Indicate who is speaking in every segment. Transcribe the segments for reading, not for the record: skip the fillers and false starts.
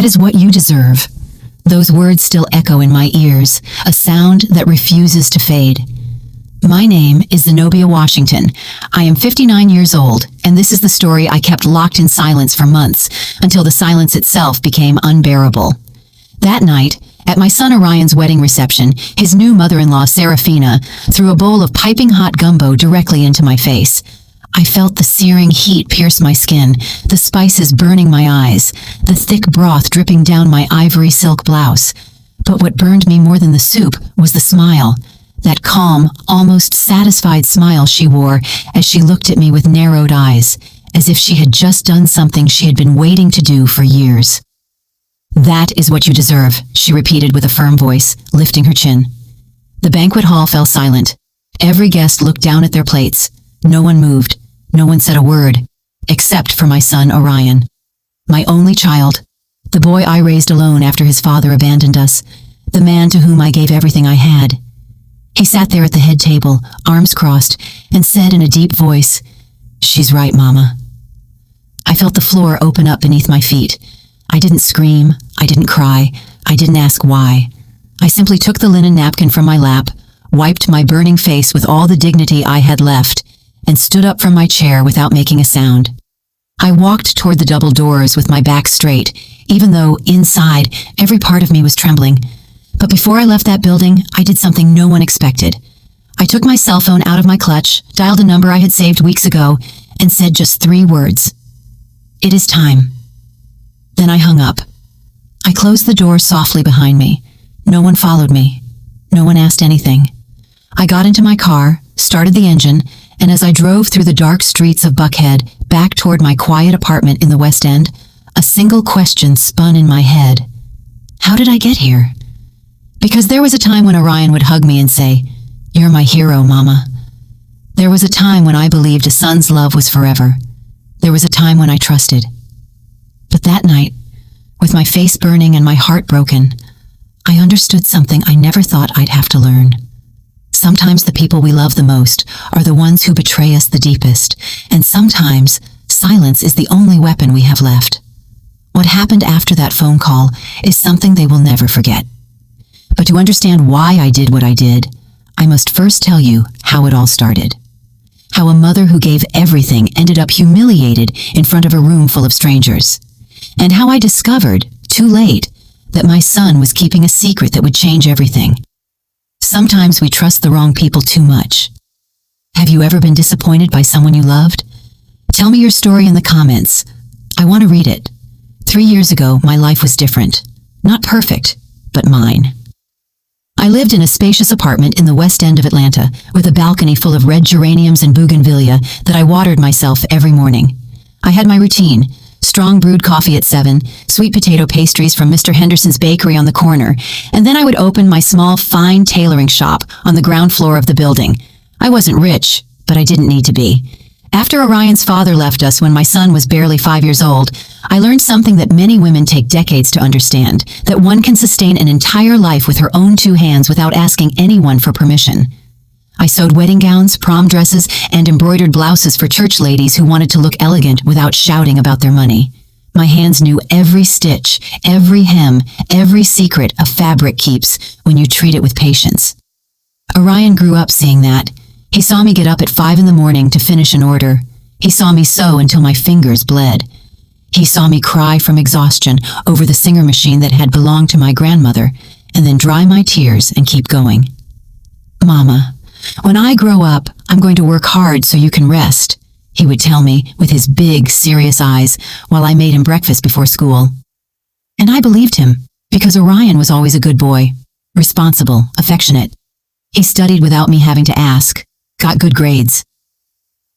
Speaker 1: That is what you deserve. Those words still echo in my ears, a sound that refuses to fade. My name is Zenobia Washington. I am 59 years old, and this is the story I kept locked in silence for months, until the silence itself became unbearable. That night, at my son Orion's wedding reception, his new mother-in-law, Serafina, threw a bowl of piping hot gumbo directly into my face. I felt the searing heat pierce my skin, the spices burning my eyes, the thick broth dripping down my ivory silk blouse. But what burned me more than the soup was the smile, that calm, almost satisfied smile she wore as she looked at me with narrowed eyes, as if she had just done something she had been waiting to do for years. "That is what you deserve," she repeated with a firm voice, lifting her chin. The banquet hall fell silent. Every guest looked down at their plates. No one moved. No one said a word, except for my son Orion. My only child, the boy I raised alone after his father abandoned us, the man to whom I gave everything I had. He sat there at the head table, arms crossed, and said in a deep voice, "She's right, Mama." I felt the floor open up beneath my feet. I didn't scream, I didn't cry, I didn't ask why. I simply took the linen napkin from my lap, wiped my burning face with all the dignity I had left, and stood up from my chair without making a sound. I walked toward the double doors with my back straight, even though, inside, every part of me was trembling. But before I left that building, I did something no one expected. I took my cell phone out of my clutch, dialed a number I had saved weeks ago, and said just 3 words. "It is time." Then I hung up. I closed the door softly behind me. No one followed me. No one asked anything. I got into my car, started the engine, and as I drove through the dark streets of Buckhead back toward my quiet apartment in the West End, a single question spun in my head. How did I get here? Because there was a time when Orion would hug me and say, "You're my hero, Mama." There was a time when I believed a son's love was forever. There was a time when I trusted. But that night, with my face burning and my heart broken, I understood something I never thought I'd have to learn. Sometimes the people we love the most are the ones who betray us the deepest, and sometimes silence is the only weapon we have left. What happened after that phone call is something they will never forget. But to understand why I did what I did, I must first tell you how it all started. How a mother who gave everything ended up humiliated in front of a room full of strangers. And how I discovered, too late, that my son was keeping a secret that would change everything. Sometimes we trust the wrong people too much. Have you ever been disappointed by someone you loved? Tell me your story in the comments. I want to read it. 3 years ago, my life was different. Not perfect, but mine. I lived in a spacious apartment in the West End of Atlanta with a balcony full of red geraniums and bougainvillea that I watered myself every morning. I had my routine. Strong brewed coffee at 7, sweet potato pastries from Mr. Henderson's bakery on the corner, and then I would open my small, fine tailoring shop on the ground floor of the building. I wasn't rich, but I didn't need to be. After Orion's father left us when my son was barely 5 years old, I learned something that many women take decades to understand, that one can sustain an entire life with her own 2 hands without asking anyone for permission. I sewed wedding gowns, prom dresses, and embroidered blouses for church ladies who wanted to look elegant without shouting about their money. My hands knew every stitch, every hem, every secret a fabric keeps when you treat it with patience. Orion grew up seeing that. He saw me get up at 5 in the morning to finish an order. He saw me sew until my fingers bled. He saw me cry from exhaustion over the Singer machine that had belonged to my grandmother, and then dry my tears and keep going. "Mama, when I grow up, I'm going to work hard so you can rest," he would tell me with his big, serious eyes while I made him breakfast before school. And I believed him, because Orion was always a good boy, responsible, affectionate. He studied without me having to ask, got good grades.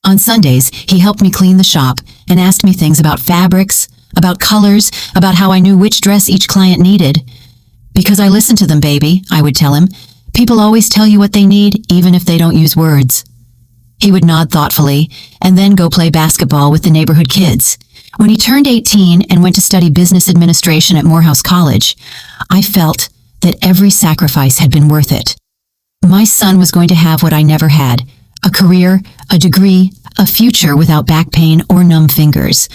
Speaker 1: On Sundays, he helped me clean the shop and asked me things about fabrics, about colors, about how I knew which dress each client needed. "Because I listened to them, baby," I would tell him. "People always tell you what they need, even if they don't use words." He would nod thoughtfully, and then go play basketball with the neighborhood kids. When he turned 18 and went to study business administration at Morehouse College, I felt that every sacrifice had been worth it. My son was going to have what I never had, a career, a degree, a future without back pain or numb fingers.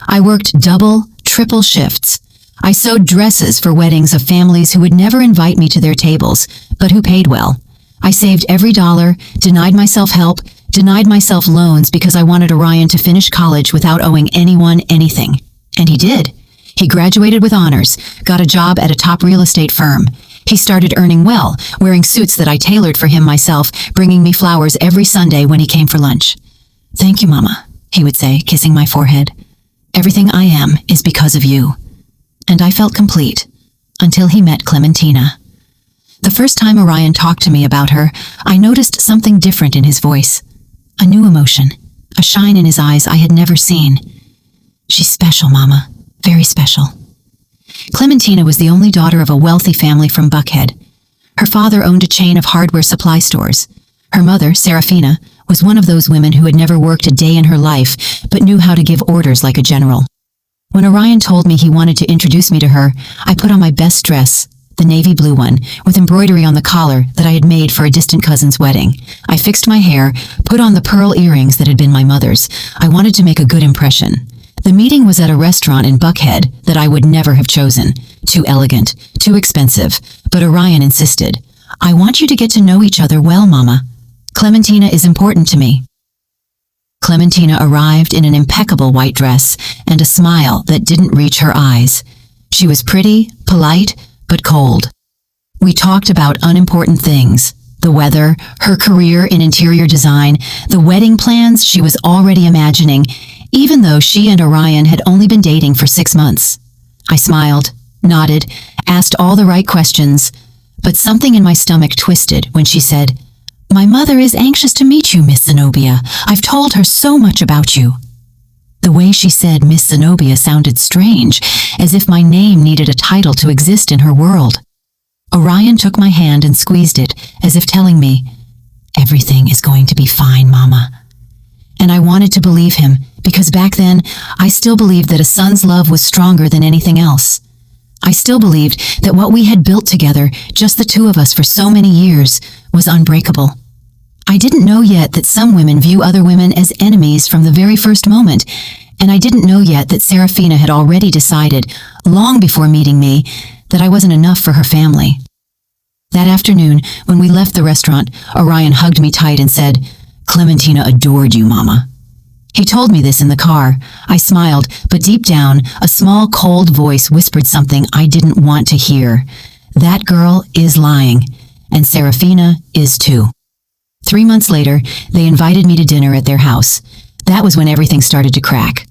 Speaker 1: I worked double, triple shifts, I sewed dresses for weddings of families who would never invite me to their tables, but who paid well. I saved every dollar, denied myself help, denied myself loans because I wanted Orion to finish college without owing anyone anything. And he did. He graduated with honors, got a job at a top real estate firm. He started earning well, wearing suits that I tailored for him myself, bringing me flowers every Sunday when he came for lunch. "Thank you, Mama," he would say, kissing my forehead. "Everything I am is because of you." And I felt complete, until he met Clementina. The first time Orion talked to me about her, I noticed something different in his voice. A new emotion, a shine in his eyes I had never seen. "She's special, Mama, very special." Clementina was the only daughter of a wealthy family from Buckhead. Her father owned a chain of hardware supply stores. Her mother, Serafina, was one of those women who had never worked a day in her life, but knew how to give orders like a general. When Orion told me he wanted to introduce me to her, I put on my best dress, the navy blue one, with embroidery on the collar that I had made for a distant cousin's wedding. I fixed my hair, put on the pearl earrings that had been my mother's. I wanted to make a good impression. The meeting was at a restaurant in Buckhead that I would never have chosen. Too elegant, too expensive. But Orion insisted. "I want you to get to know each other well, Mama. Clementina is important to me." Clementina arrived in an impeccable white dress and a smile that didn't reach her eyes. She was pretty, polite, but cold. We talked about unimportant things. The weather, her career in interior design, the wedding plans she was already imagining, even though she and Orion had only been dating for 6 months. I smiled, nodded, asked all the right questions, but something in my stomach twisted when she said, "My mother is anxious to meet you, Miss Zenobia. I've told her so much about you." The way she said Miss Zenobia sounded strange, as if my name needed a title to exist in her world. Orion took my hand and squeezed it, as if telling me, "Everything is going to be fine, Mama." And I wanted to believe him, because back then, I still believed that a son's love was stronger than anything else. I still believed that what we had built together, just the two of us for so many years, was unbreakable. I didn't know yet that some women view other women as enemies from the very first moment, and I didn't know yet that Serafina had already decided, long before meeting me, that I wasn't enough for her family. That afternoon, when we left the restaurant, Orion hugged me tight and said, "Clementina adored you, Mama." He told me this in the car. I smiled, but deep down, a small, cold voice whispered something I didn't want to hear. That girl is lying, and Serafina is too. 3 months later, they invited me to dinner at their house. That was when everything started to crack.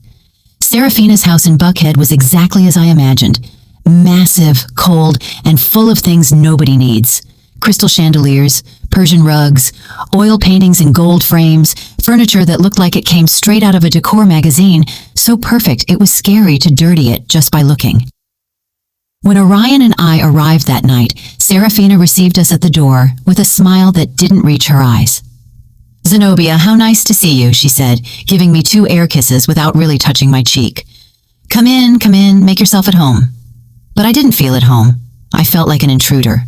Speaker 1: Serafina's house in Buckhead was exactly as I imagined. Massive, cold, and full of things nobody needs. Crystal chandeliers, Persian rugs, oil paintings in gold frames, furniture that looked like it came straight out of a decor magazine, so perfect it was scary to dirty it just by looking. When Orion and I arrived that night, Serafina received us at the door with a smile that didn't reach her eyes. "Zenobia, how nice to see you," she said, giving me 2 air kisses without really touching my cheek. Come in, make yourself at home." But I didn't feel at home. I felt like an intruder.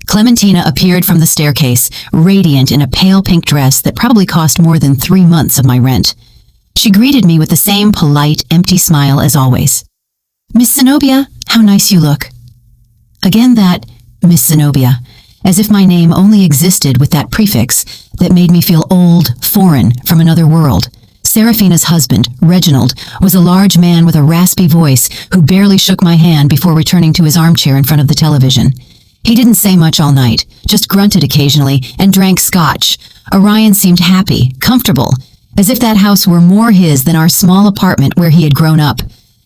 Speaker 1: Clementina appeared from the staircase, radiant in a pale pink dress that probably cost more than 3 months of my rent. She greeted me with the same polite, empty smile as always. "Miss Zenobia, how nice you look." Again that, Miss Zenobia, as if my name only existed with that prefix that made me feel old, foreign, from another world. Serafina's husband, Reginald, was a large man with a raspy voice who barely shook my hand before returning to his armchair in front of the television. He didn't say much all night, just grunted occasionally and drank scotch. Orion seemed happy, comfortable, as if that house were more his than our small apartment where he had grown up.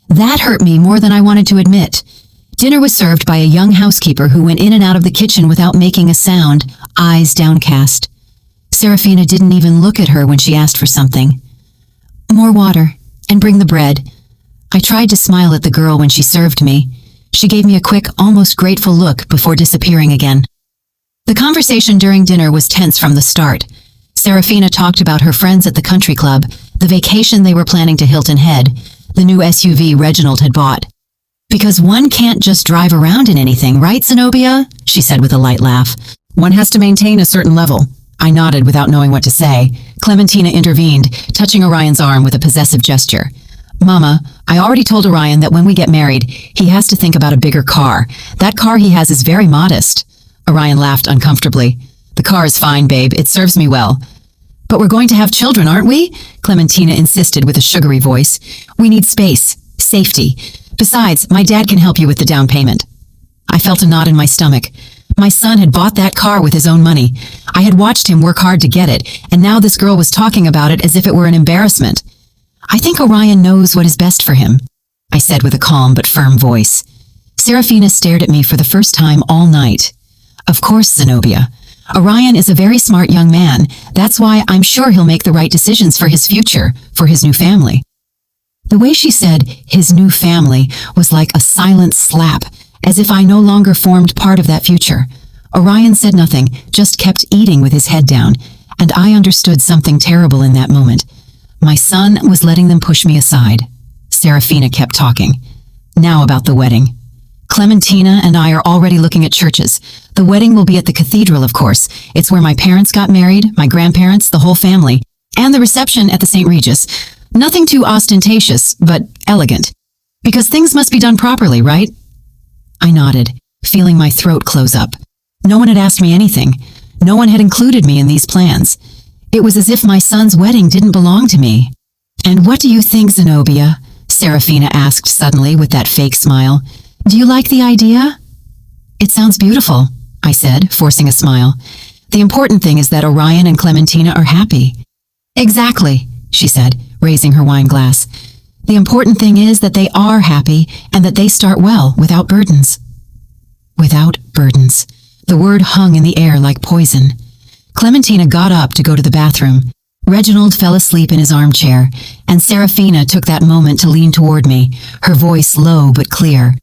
Speaker 1: That hurt me more than I wanted to admit. Dinner was served by a young housekeeper who went in and out of the kitchen without making a sound, eyes downcast. Serafina didn't even look at her when she asked for something. "More water, and bring the bread." I tried to smile at the girl when she served me. She gave me a quick, almost grateful look before disappearing again. The conversation during dinner was tense from the start. Serafina talked about her friends at the country club, the vacation they were planning to Hilton Head, the new SUV Reginald had bought. "Because one can't just drive around in anything, right, Zenobia?" she said with a light laugh. "One has to maintain a certain level." I nodded without knowing what to say. Clementina intervened, touching Orion's arm with a possessive gesture. Mama, I already told Orion that when we get married, he has to think about a bigger car. That car he has is very modest. Orion laughed uncomfortably. The car is fine, babe. It serves me well. But we're going to have children, aren't we? Clementina insisted with a sugary voice. We need space, safety. Besides, my dad can help you with the down payment. I felt a knot in my stomach. My son had bought that car with his own money. I had watched him work hard to get it, and now this girl was talking about it as if it were an embarrassment. I think Orion knows what is best for him, I said with a calm but firm voice. Serafina stared at me for the first time all night. Of course, Zenobia. Orion is a very smart young man. That's why I'm sure he'll make the right decisions for his future, for his new family. The way she said, his new family, was like a silent slap, as if I no longer formed part of that future. Orion said nothing, just kept eating with his head down, and I understood something terrible in that moment. My son was letting them push me aside. Serafina kept talking. Now about the wedding. Clementina and I are already looking at churches. The wedding will be at the cathedral, of course. It's where my parents got married, my grandparents, the whole family, and the reception at the St. Regis. Nothing too ostentatious, but elegant. Because things must be done properly, right? I nodded, feeling my throat close up. No one had asked me anything. No one had included me in these plans. It was as if my son's wedding didn't belong to me. And what do you think, Zenobia? Serafina asked suddenly with that fake smile. Do you like the idea? It sounds beautiful, I said, forcing a smile. The important thing is that Orion and Clementina are happy. Exactly, she said, raising her wine glass. The important thing is that they are happy and that they start well, without burdens. Without burdens. The word hung in the air like poison. Clementina got up to go to the bathroom. Reginald fell asleep in his armchair, and Serafina took that moment to lean toward me, her voice low but clear.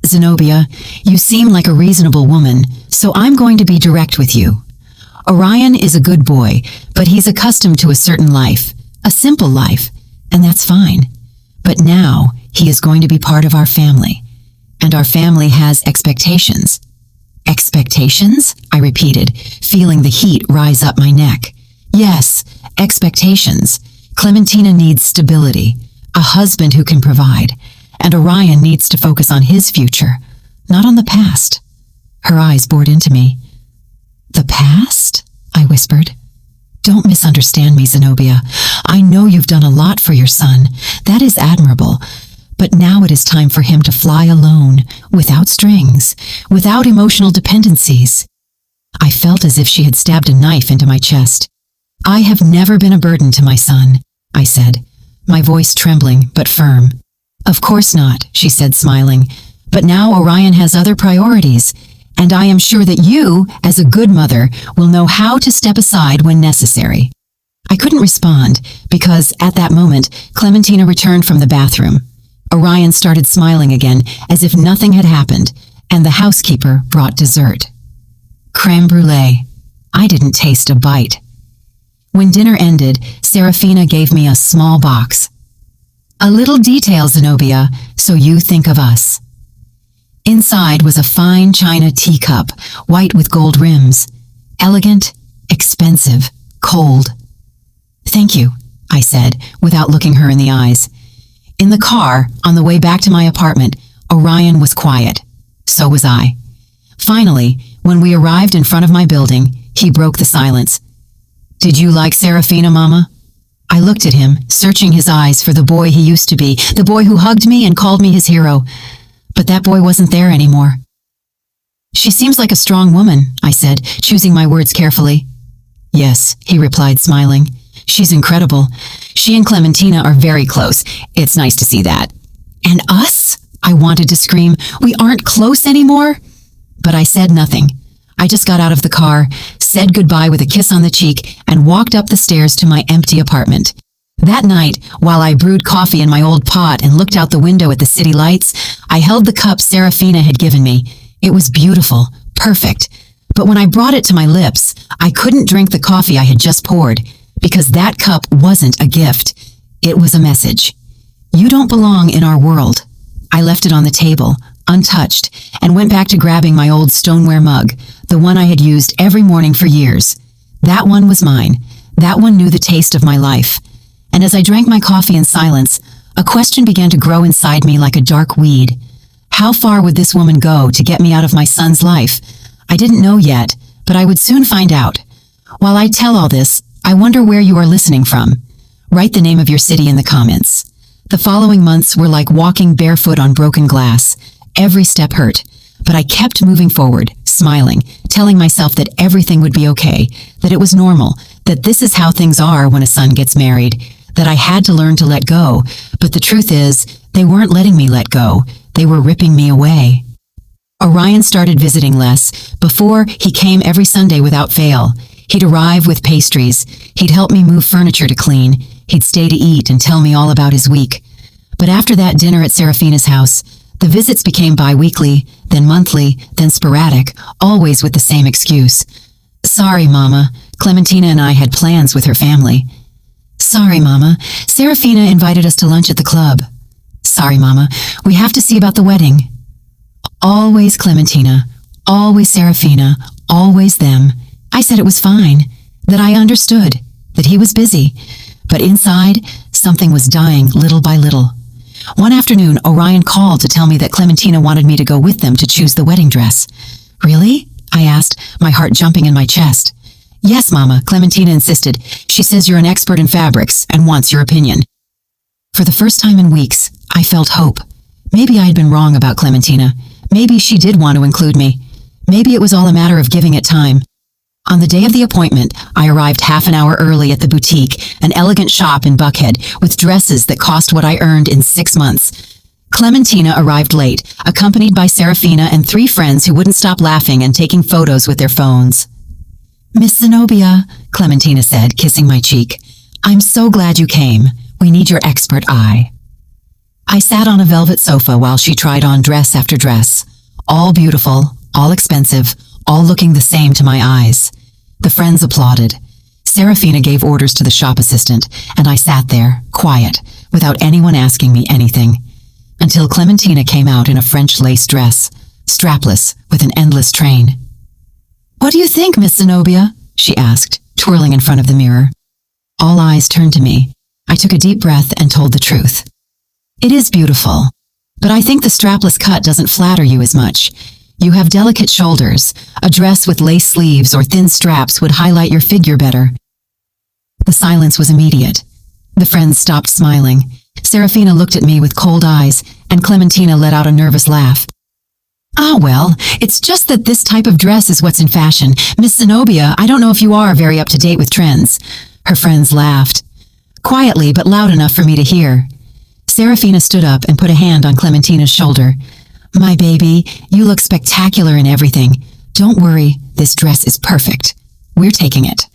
Speaker 1: Zenobia, you seem like a reasonable woman, so I'm going to be direct with you. Orion is a good boy, but he's accustomed to a certain life, a simple life, and that's fine. But now he is going to be part of our family, and our family has expectations. Expectations? I repeated, feeling the heat rise up my neck. Yes, expectations. Clementina needs stability, a husband who can provide, and Orion needs to focus on his future, not on the past. Her eyes bored into me. The past? I whispered. Don't misunderstand me, Zenobia. I know you've done a lot for your son. That is admirable. But now it is time for him to fly alone, without strings, without emotional dependencies. I felt as if she had stabbed a knife into my chest. I have never been a burden to my son, I said, my voice trembling but firm. Of course not, she said, smiling. But now Orion has other priorities, and I am sure that you, as a good mother, will know how to step aside when necessary. I couldn't respond, because at that moment, Clementina returned from the bathroom. Orion started smiling again, as if nothing had happened, and the housekeeper brought dessert. Crème brûlée. I didn't taste a bite. When dinner ended, Serafina gave me a small box. A little detail, Zenobia, so you think of us. Inside was a fine china teacup, white with gold rims. Elegant, expensive, cold. Thank you, I said, without looking her in the eyes. In the car, on the way back to my apartment, Orion was quiet. So was I. Finally, when we arrived in front of my building, he broke the silence. Did you like Serafina, Mama? I looked at him, searching his eyes for the boy he used to be, the boy who hugged me and called me his hero. But that boy wasn't there anymore. She seems like a strong woman, I said, choosing my words carefully. Yes, he replied, smiling. She's incredible. She and Clementina are very close. It's nice to see that. And us? I wanted to scream. We aren't close anymore? But I said nothing. I just got out of the car, said goodbye with a kiss on the cheek, and walked up the stairs to my empty apartment. That night, while I brewed coffee in my old pot and looked out the window at the city lights, I held the cup Serafina had given me. It was beautiful, perfect. But when I brought it to my lips, I couldn't drink the coffee I had just poured, because that cup wasn't a gift. It was a message. You don't belong in our world. I left it on the table, untouched, and went back to grabbing my old stoneware mug, the one I had used every morning for years. That one was mine. That one knew the taste of my life. And as I drank my coffee in silence, A question began to grow inside me like a dark weed. How far would this woman go to get me out of my son's life? I didn't know yet, but I would soon find out. While I tell all this, I wonder where you are listening from. Write the name of your city in the comments. The following months were like walking barefoot on broken glass. Every step hurt, but I kept moving forward, smiling, telling myself that everything would be okay, that it was normal, that this is how things are when a son gets married, that I had to learn to let go. But the truth is, they weren't letting me let go. They were ripping me away. Orion started visiting less. Before, he came every Sunday without fail. He'd arrive with pastries. He'd help me move furniture to clean. He'd stay to eat and tell me all about his week. But after that dinner at Serafina's house, the visits became bi-weekly, then monthly, then sporadic, always with the same excuse. Sorry, Mama. Clementina and I had plans with her family. Sorry, Mama. Serafina invited us to lunch at the club. Sorry, Mama. We have to see about the wedding. Always Clementina. Always Serafina. Always them. I said it was fine. That I understood. That he was busy. But inside, something was dying little by little. One afternoon, Orion called to tell me that Clementina wanted me to go with them to choose the wedding dress. Really? I asked, my heart jumping in my chest. Yes, Mama, Clementina insisted. She says you're an expert in fabrics and wants your opinion. For the first time in weeks, I felt hope. Maybe I had been wrong about Clementina. Maybe she did want to include me. Maybe it was all a matter of giving it time. On the day of the appointment, I arrived half an hour early at the boutique, an elegant shop in Buckhead, with dresses that cost what I earned in 6 months. Clementina arrived late, accompanied by Serafina and 3 friends who wouldn't stop laughing and taking photos with their phones. Miss Zenobia, Clementina said, kissing my cheek. I'm so glad you came. We need your expert eye. I sat on a velvet sofa while she tried on dress after dress. All beautiful, all expensive, all looking the same to my eyes. The friends applauded. Serafina gave orders to the shop assistant, and I sat there, quiet, without anyone asking me anything. Until Clementina came out in a French lace dress, strapless, with an endless train. What do you think, Miss Zenobia? She asked, twirling in front of the mirror. All eyes turned to me. I took a deep breath and told the truth. It is beautiful, but I think the strapless cut doesn't flatter you as much. You have delicate shoulders. A dress with lace sleeves or thin straps would highlight your figure better. The silence was immediate. The friends stopped smiling. Serafina looked at me with cold eyes, and Clementina let out a nervous laugh. Ah, well, it's just that this type of dress is what's in fashion. Miss Zenobia, I don't know if you are very up to date with trends. Her friends laughed. Quietly, but loud enough for me to hear. Serafina stood up and put a hand on Clementina's shoulder. My baby, you look spectacular in everything. Don't worry, this dress is perfect. We're taking it.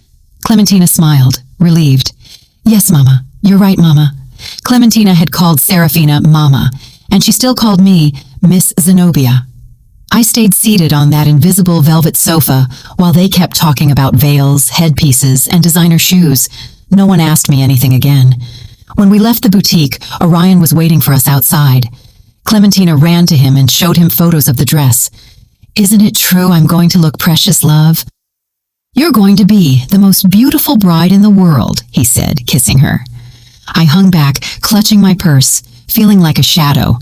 Speaker 1: Clementina smiled, relieved. Yes, Mama. You're right, Mama. Clementina had called Serafina Mama, and she still called me Miss Zenobia. I stayed seated on that invisible velvet sofa while they kept talking about veils, headpieces, and designer shoes. No one asked me anything again. When we left the boutique, Orion was waiting for us outside. Clementina ran to him and showed him photos of the dress. Isn't it true I'm going to look precious, love? You're going to be the most beautiful bride in the world, he said, kissing her. I hung back, clutching my purse, feeling like a shadow.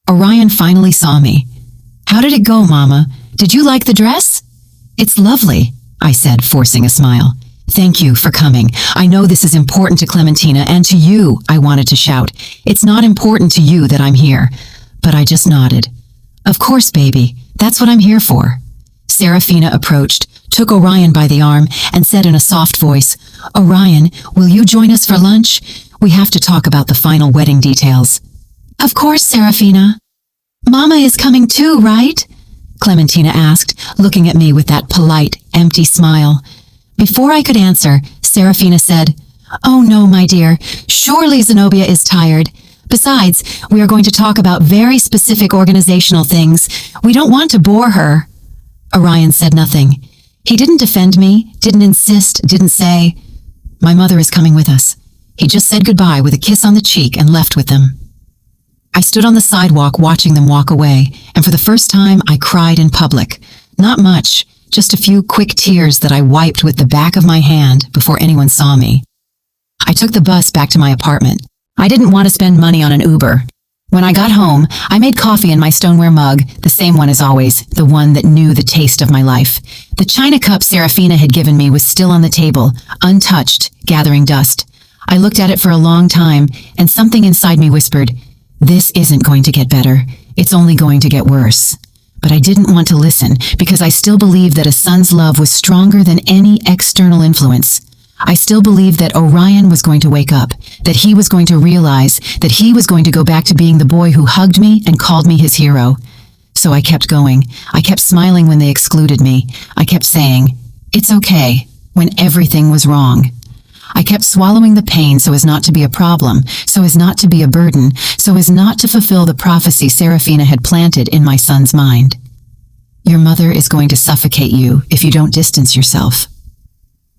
Speaker 1: Orion finally saw me. How did it go, Mama? Did you like the dress? It's lovely, I said, forcing a smile. Thank you for coming. I know this is important to Clementina and to you, I wanted to shout. It's not important to you that I'm here. But I just nodded. Of course, baby. That's what I'm here for. Serafina approached, took Orion by the arm, and said in a soft voice, Orion, will you join us for lunch? We have to talk about the final wedding details. Of course, Serafina. Mama is coming too, right? Clementina asked, looking at me with that polite, empty smile. Before I could answer, Serafina said, Oh no, my dear. Surely Zenobia is tired. Besides, we are going to talk about very specific organizational things. We don't want to bore her. Orion said nothing. He didn't defend me, didn't insist, didn't say, My mother is coming with us. He just said goodbye with a kiss on the cheek and left with them. I stood on the sidewalk watching them walk away, and for the first time I cried in public. Not much, just a few quick tears that I wiped with the back of my hand before anyone saw me. I took the bus back to my apartment. I didn't want to spend money on an Uber. When I got home, I made coffee in my stoneware mug, the same one as always, the one that knew the taste of my life. The china cup Serafina had given me was still on the table, untouched, gathering dust. I looked at it for a long time, and something inside me whispered, "This isn't going to get better. It's only going to get worse." But I didn't want to listen, because I still believed that a son's love was stronger than any external influence. I still believed that Orion was going to wake up, that he was going to realize that he was going to go back to being the boy who hugged me and called me his hero. So I kept going. I kept smiling when they excluded me. I kept saying, "It's okay," when everything was wrong. I kept swallowing the pain so as not to be a problem, so as not to be a burden, so as not to fulfill the prophecy Serafina had planted in my son's mind. "Your mother is going to suffocate you if you don't distance yourself."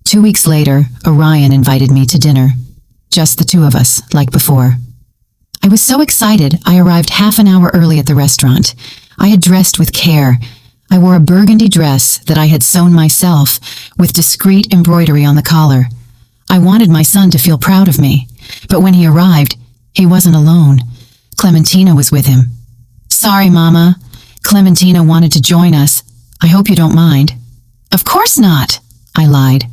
Speaker 1: 2 weeks later, Orion invited me to dinner. Just the two of us, like before. I was so excited, I arrived half an hour early at the restaurant. I had dressed with care. I wore a burgundy dress that I had sewn myself, with discreet embroidery on the collar. I wanted my son to feel proud of me, but when he arrived, he wasn't alone. Clementina was with him. "Sorry, Mama. Clementina wanted to join us. I hope you don't mind." "Of course not," I lied.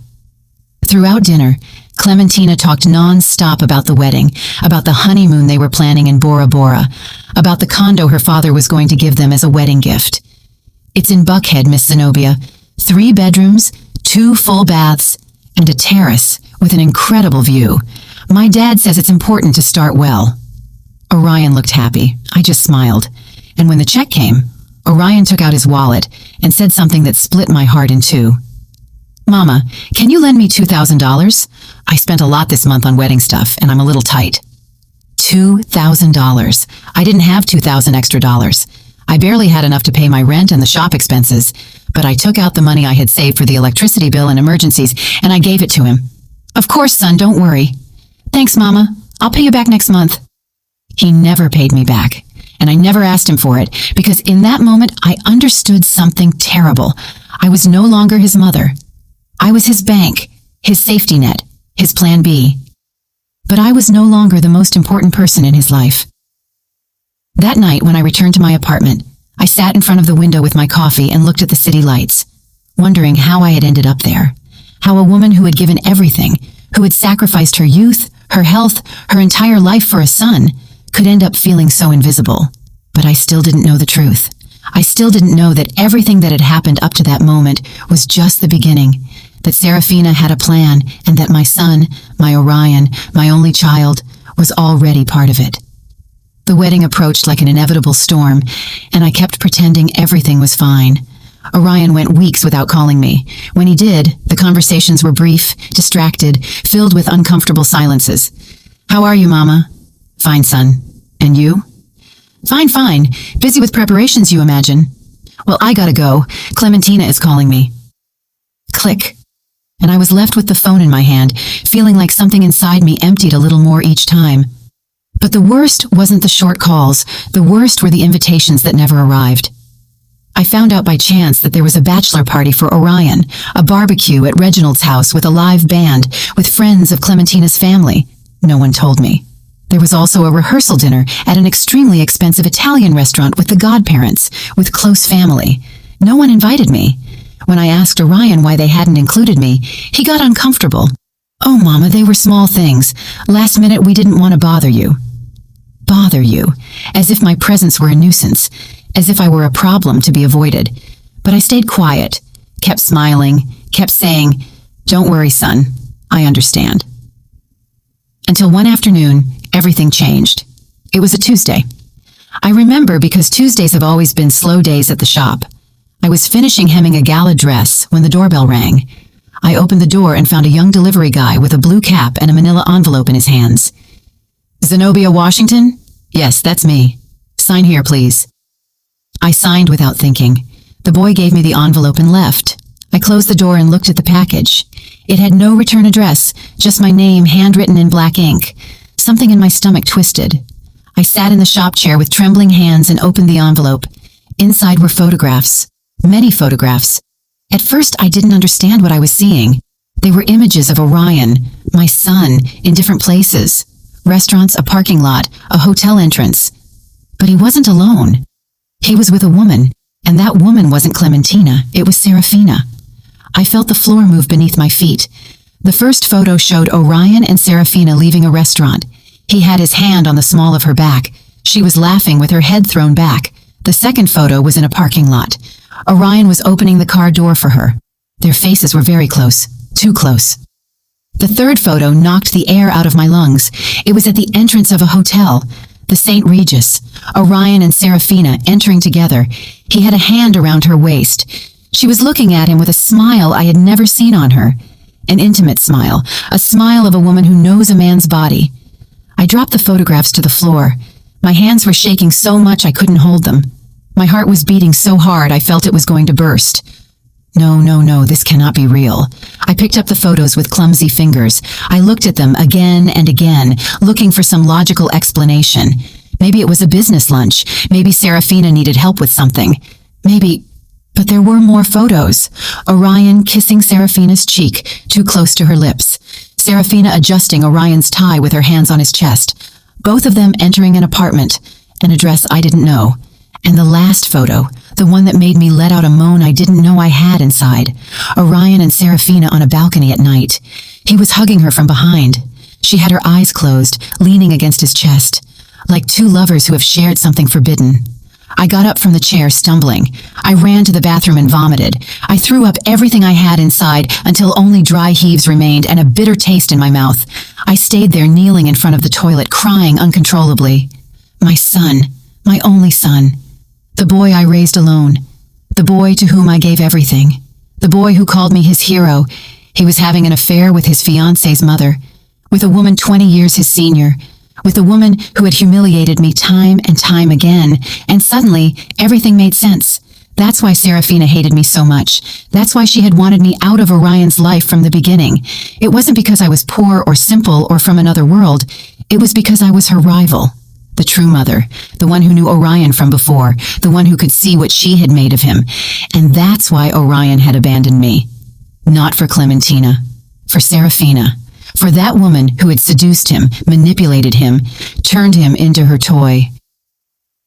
Speaker 1: Throughout dinner, Clementina talked non-stop about the wedding, about the honeymoon they were planning in Bora Bora, about the condo her father was going to give them as a wedding gift. "It's in Buckhead, Miss Zenobia. 3 bedrooms, 2 full baths, and a terrace with an incredible view. My dad says it's important to start well." Orion looked happy. I just smiled. And when the check came, Orion took out his wallet and said something that split my heart in two. "Mama, can you lend me $2,000? I spent a lot this month on wedding stuff, and I'm a little tight." $2,000. I didn't have $2,000 extra dollars. I barely had enough to pay my rent and the shop expenses, but I took out the money I had saved for the electricity bill and emergencies, and I gave it to him. "Of course, son, don't worry." "Thanks, Mama. I'll pay you back next month." He never paid me back, and I never asked him for it, because in that moment I understood something terrible. I was no longer his mother. I was his bank, his safety net, his plan B. But I was no longer the most important person in his life. That night, when I returned to my apartment, I sat in front of the window with my coffee and looked at the city lights, wondering how I had ended up there. How a woman who had given everything, who had sacrificed her youth, her health, her entire life for a son, could end up feeling so invisible. But I still didn't know the truth. I still didn't know that everything that had happened up to that moment was just the beginning, that Serafina had a plan, and that my son, my Orion, my only child, was already part of it. The wedding approached like an inevitable storm, and I kept pretending everything was fine. Orion went weeks without calling me. When he did, the conversations were brief, distracted, filled with uncomfortable silences. "How are you, Mama?" "Fine, son. And you?" "Fine, fine. Busy with preparations, you imagine." "Well, I gotta go. Clementina is calling me." Click. And I was left with the phone in my hand, feeling like something inside me emptied a little more each time. But the worst wasn't the short calls. The worst were the invitations that never arrived. I found out by chance that there was a bachelor party for Orion, a barbecue at Reginald's house with a live band, with friends of Clementina's family. No one told me. There was also a rehearsal dinner at an extremely expensive Italian restaurant with the godparents, with close family. No one invited me. When I asked Orion why they hadn't included me, he got uncomfortable. "Oh, Mama, they were small things. Last minute, we didn't want to bother you." Bother you, as if my presence were a nuisance, as if I were a problem to be avoided. But I stayed quiet, kept smiling, kept saying, "Don't worry, son. I understand." Until one afternoon, everything changed. It was a Tuesday. I remember because Tuesdays have always been slow days at the shop. I was finishing hemming a gala dress when the doorbell rang. I opened the door and found a young delivery guy with a blue cap and a manila envelope in his hands. "Zenobia Washington?" "Yes, that's me. Sign here, please." I signed without thinking. The boy gave me the envelope and left. I closed the door and looked at the package. It had no return address, just my name handwritten in black ink. Something in my stomach twisted. I sat in the shop chair with trembling hands and opened the envelope. Inside were photographs. Many photographs. At first, I didn't understand what I was seeing. They were images of Orion, my son, in different places. restaurants, a parking lot, a hotel entrance. But he wasn't alone. He was with a woman, and that woman wasn't Clementina, it was Serafina. I felt the floor move beneath my feet. The first photo showed Orion and Serafina leaving a restaurant. He had his hand on the small of her back. She was laughing with her head thrown back. The second photo was in a parking lot. Orion was opening the car door for her. Their faces were very close, too close. The third photo knocked the air out of my lungs. It was at the entrance of a hotel, the St. Regis. Orion and Serafina entering together. He had a hand around her waist. She was looking at him with a smile I had never seen on her. An intimate smile, a smile of a woman who knows a man's body. I dropped the photographs to the floor. My hands were shaking so much I couldn't hold them. My heart was beating so hard I felt it was going to burst. No, this cannot be real. I picked up the photos with clumsy fingers. I looked at them again and again, looking for some logical explanation. Maybe it was a business lunch. Maybe Serafina needed help with something. Maybe... But there were more photos. Orion kissing Serafina's cheek, too close to her lips. Serafina adjusting Orion's tie with her hands on his chest. Both of them entering an apartment, an address I didn't know. And the last photo, the one that made me let out a moan I didn't know I had inside. Orion and Serafina on a balcony at night. He was hugging her from behind. She had her eyes closed, leaning against his chest, like two lovers who have shared something forbidden. I got up from the chair, stumbling. I ran to the bathroom and vomited. I threw up everything I had inside until only dry heaves remained and a bitter taste in my mouth. I stayed there kneeling in front of the toilet, crying uncontrollably. My son, my only son. The boy I raised alone. The boy to whom I gave everything. The boy who called me his hero. He was having an affair with his fiancée's mother, with a woman 20 years his senior, with a woman who had humiliated me time and time again, and suddenly everything made sense. That's why Serafina hated me so much. That's why she had wanted me out of Orion's life from the beginning. It wasn't because I was poor or simple or from another world. It was because I was her rival. The true mother, the one who knew Orion from before, the one who could see what she had made of him. And that's why Orion had abandoned me. Not for Clementina, for Serafina. For that woman who had seduced him, manipulated him, turned him into her toy.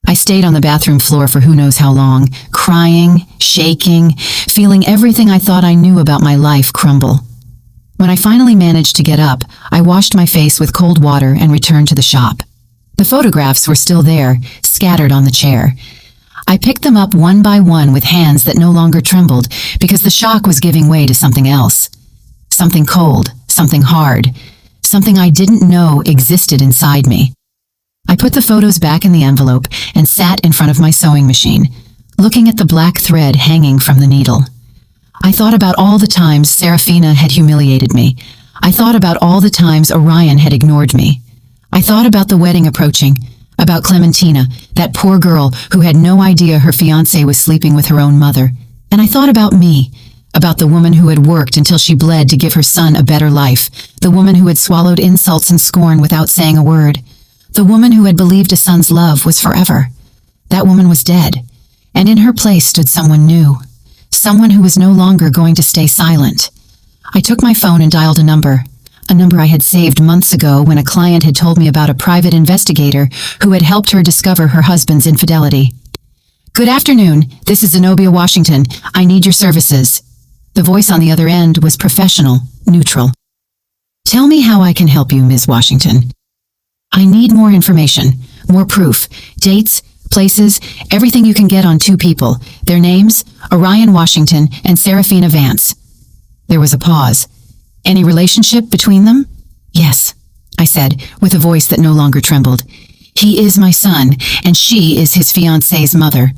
Speaker 1: I stayed on the bathroom floor for who knows how long, crying, shaking, feeling everything I thought I knew about my life crumble. When I finally managed to get up, I washed my face with cold water and returned to the shop. The photographs were still there, scattered on the chair. I picked them up one by one with hands that no longer trembled because the shock was giving way to something else. Something cold. Something hard, something I didn't know existed inside me. I put the photos back in the envelope and sat in front of my sewing machine, looking at the black thread hanging from the needle. I thought about all the times Serafina had humiliated me. I thought about all the times Orion had ignored me. I thought about the wedding approaching, about Clementina, that poor girl who had no idea her fiancé was sleeping with her own mother. And I thought about me, about the woman who had worked until she bled to give her son a better life, the woman who had swallowed insults and scorn without saying a word, the woman who had believed a son's love was forever. That woman was dead, and in her place stood someone new, someone who was no longer going to stay silent. I took my phone and dialed a number I had saved months ago when a client had told me about a private investigator who had helped her discover her husband's infidelity. "Good afternoon, this is Zenobia, Washington. I need your services." The voice on the other end was professional, neutral. "Tell me how I can help you, Ms. Washington." "I need more information, more proof, dates, places, everything you can get on two people, their names, Orion Washington and Serafina Vance." There was a pause. "Any relationship between them?" "Yes," I said, with a voice that no longer trembled. "He is my son, and she is his fiancée's mother."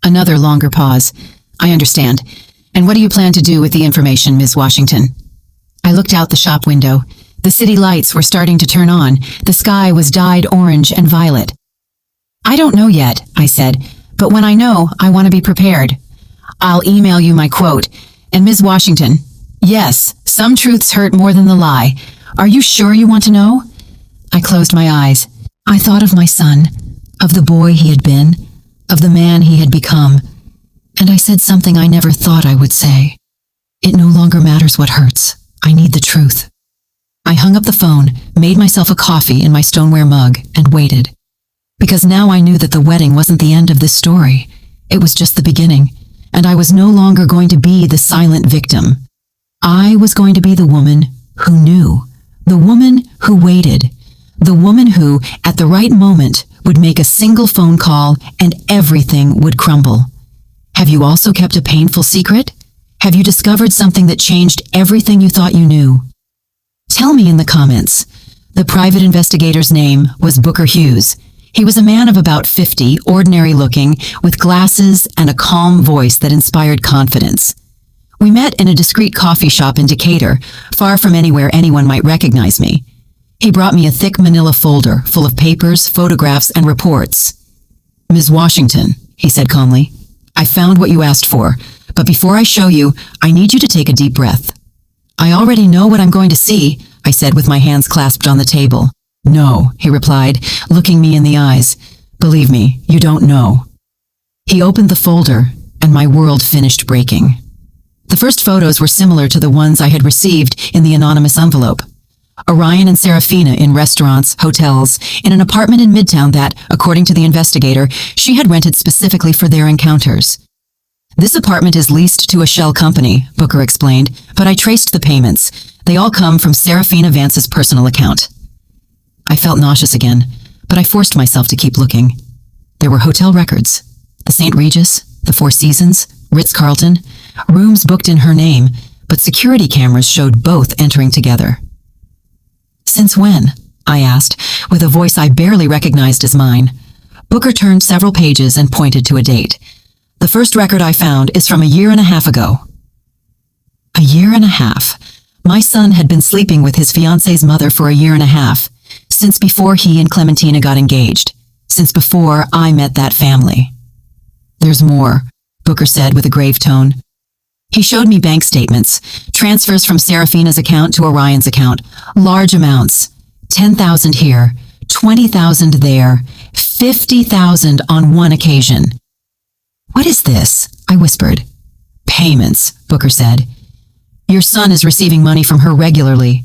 Speaker 1: Another longer pause. "I understand. And what do you plan to do with the information, Ms. Washington?" I looked out the shop window. The city lights were starting to turn on. The sky was dyed orange and violet. "I don't know yet," I said, "but when I know, I want to be prepared. I'll email you my quote. And Ms. Washington, yes, some truths hurt more than the lie. Are you sure you want to know?" I closed my eyes. I thought of my son, of the boy he had been, of the man he had become. And I said something I never thought I would say. It no longer matters what hurts. I need the truth. I hung up the phone, made myself a coffee in my stoneware mug, and waited. Because now I knew that the wedding wasn't the end of this story. It was just the beginning, and I was no longer going to be the silent victim. I was going to be the woman who knew, the woman who waited, the woman who, at the right moment, would make a single phone call and everything would crumble. Have you also kept a painful secret? Have you discovered something that changed everything you thought you knew? Tell me in the comments. The private investigator's name was Booker Hughes. He was a man of about 50, ordinary looking, with glasses and a calm voice that inspired confidence. We met in a discreet coffee shop in Decatur, far from anywhere anyone might recognize me. He brought me a thick manila folder full of papers, photographs, and reports. "Ms. Washington," he said calmly, "I found what you asked for, but before I show you, I need you to take a deep breath." "I already know what I'm going to see," I said with my hands clasped on the table. "No," he replied, looking me in the eyes. "Believe me, you don't know." He opened the folder, and my world finished breaking. The first photos were similar to the ones I had received in the anonymous envelope. Orion and Serafina in restaurants, hotels, in an apartment in Midtown that, according to the investigator, she had rented specifically for their encounters. "This apartment is leased to a shell company," Booker explained, "but I traced the payments. They all come from Serafina Vance's personal account." I felt nauseous again, but I forced myself to keep looking. There were hotel records. The St. Regis, the Four Seasons, Ritz-Carlton, rooms booked in her name, but security cameras showed both entering together. "Since when?" I asked, with a voice I barely recognized as mine. Booker turned several pages and pointed to a date. "The first record I found is from 1.5 years ago." 1.5 years? My son had been sleeping with his fiance's mother for 1.5 years, since before he and Clementina got engaged, since before I met that family. "There's more," Booker said with a grave tone. He showed me bank statements, transfers from Serafina's account to Orion's account, large amounts, 10,000 here, 20,000 there, 50,000 on one occasion. "What is this?" I whispered. "Payments," Booker said. "Your son is receiving money from her regularly."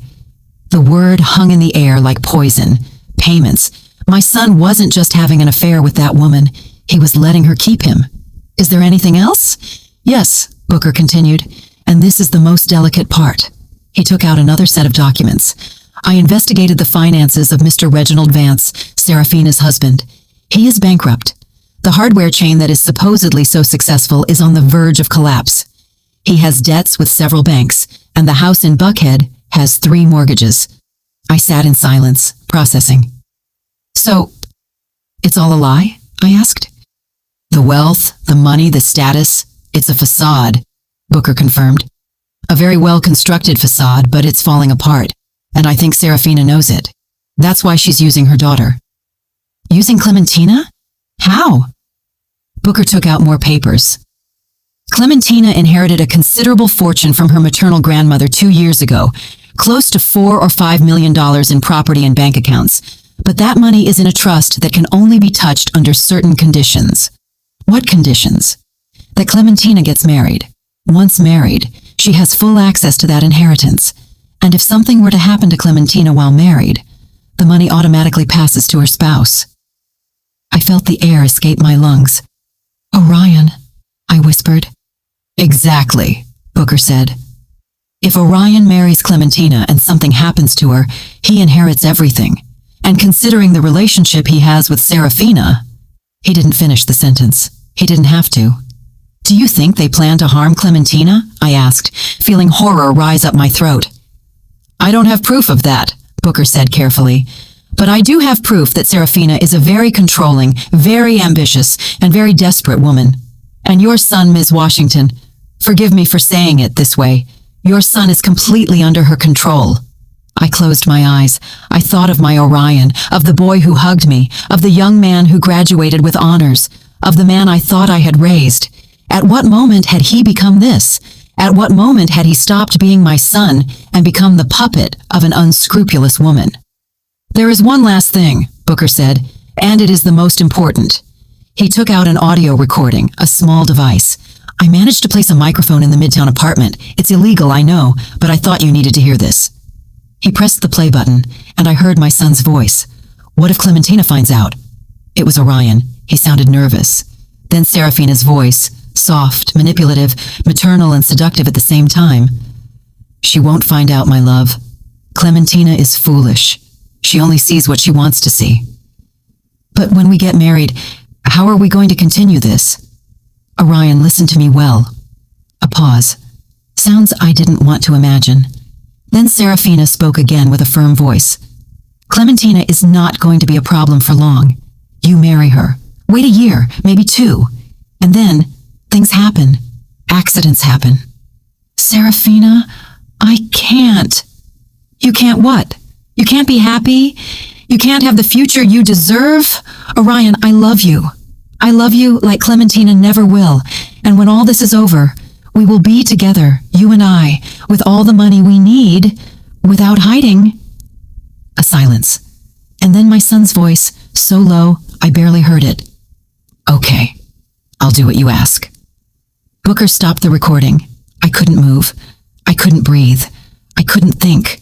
Speaker 1: The word hung in the air like poison. Payments. My son wasn't just having an affair with that woman. He was letting her keep him. "Is there anything else?" "Yes," Booker continued, "and this is the most delicate part." He took out another set of documents. "I investigated the finances of Mr. Reginald Vance, Serafina's husband. He is bankrupt. The hardware chain that is supposedly so successful is on the verge of collapse. He has debts with several banks, and the house in Buckhead has 3 mortgages." I sat in silence, processing. "So, it's all a lie?" I asked. "The wealth, the money, the status, it's a facade," Booker confirmed. "A very well-constructed facade, but it's falling apart, and I think Serafina knows it. That's why she's using her daughter." "Using Clementina? How?" Booker took out more papers. "Clementina inherited a considerable fortune from her maternal grandmother 2 years ago, close to $4 or $5 million in property and bank accounts, but that money is in a trust that can only be touched under certain conditions." "What conditions?" "That Clementina gets married. Once married, she has full access to that inheritance, and if something were to happen to Clementina while married, the money automatically passes to her spouse." I felt the air escape my lungs. "Orion," I whispered. "Exactly," Booker said. "If Orion marries Clementina and something happens to her, he inherits everything. And considering the relationship he has with Serafina..." He didn't finish the sentence. He didn't have to. "Do you think they plan to harm Clementina?" I asked, feeling horror rise up my throat. "I don't have proof of that," Booker said carefully. "But I do have proof that Serafina is a very controlling, very ambitious, and very desperate woman. And your son, Ms. Washington, forgive me for saying it this way, your son is completely under her control." I closed my eyes. I thought of my Orion, of the boy who hugged me, of the young man who graduated with honors, of the man I thought I had raised. At what moment had he become this? At what moment had he stopped being my son and become the puppet of an unscrupulous woman? "There is one last thing," Booker said, "and it is the most important." He took out an audio recording, a small device. "I managed to place a microphone in the Midtown apartment. It's illegal, I know, but I thought you needed to hear this." He pressed the play button, and I heard my son's voice. What if Clementina finds out? It was Orion. He sounded nervous. Then Serafina's voice, soft, manipulative, maternal, and seductive at the same time. She won't find out, my love. Clementina is foolish. She only sees what she wants to see. But when we get married, how are we going to continue this? Orion, listen to me well. A pause. Sounds I didn't want to imagine. Then Serafina spoke again with a firm voice. Clementina is not going to be a problem for long. You marry her. Wait a year, maybe 2. And then, things happen. Accidents happen. Serafina, I can't. You can't what? You can't be happy? You can't have the future you deserve? Orion, I love you. I love you like Clementina never will. And when all this is over, we will be together, you and I, with all the money we need, without hiding. A silence. And then my son's voice, so low, I barely heard it. Okay, I'll do what you ask. Booker stopped the recording. I couldn't move. I couldn't breathe. I couldn't think.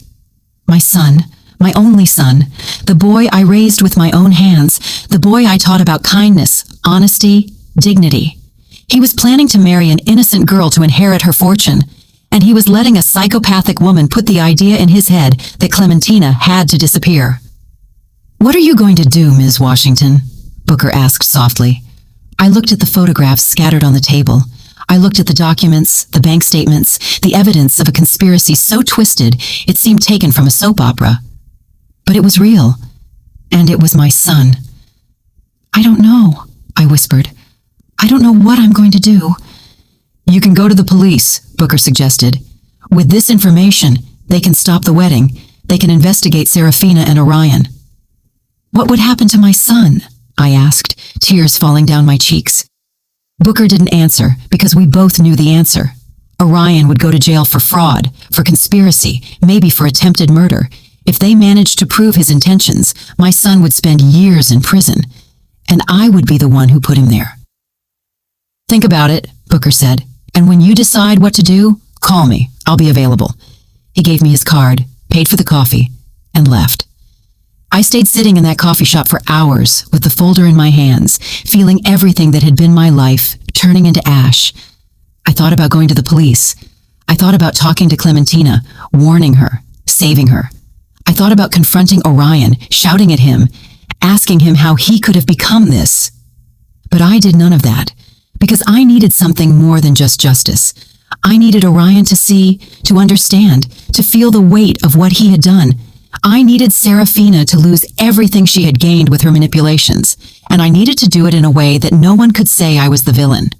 Speaker 1: My son, my only son, the boy I raised with my own hands, the boy I taught about kindness, honesty, dignity. He was planning to marry an innocent girl to inherit her fortune, and he was letting a psychopathic woman put the idea in his head that Clementina had to disappear. What are you going to do, Ms. Washington? Booker asked softly. I looked at the photographs scattered on the table. I looked at the documents, the bank statements, the evidence of a conspiracy so twisted it seemed taken from a soap opera. But it was real, and it was my son. I don't know, I whispered. I don't know what I'm going to do. You can go to the police, Booker suggested. With this information, they can stop the wedding. They can investigate Serafina and Orion. What would happen to my son? I asked, tears falling down my cheeks. Booker didn't answer because we both knew the answer. Orion would go to jail for fraud, for conspiracy, maybe for attempted murder. If they managed to prove his intentions, my son would spend years in prison, and I would be the one who put him there. Think about it, Booker said, and when you decide what to do, call me. I'll be available. He gave me his card, paid for the coffee, and left. I stayed sitting in that coffee shop for hours with the folder in my hands, feeling everything that had been my life turning into ash. I thought about going to the police. I thought about talking to Clementina, warning her, saving her. I thought about confronting Orion, shouting at him, asking him how he could have become this. But I did none of that, because I needed something more than just justice. I needed Orion to see, to understand, to feel the weight of what he had done. I needed Serafina to lose everything she had gained with her manipulations, and I needed to do it in a way that no one could say I was the villain,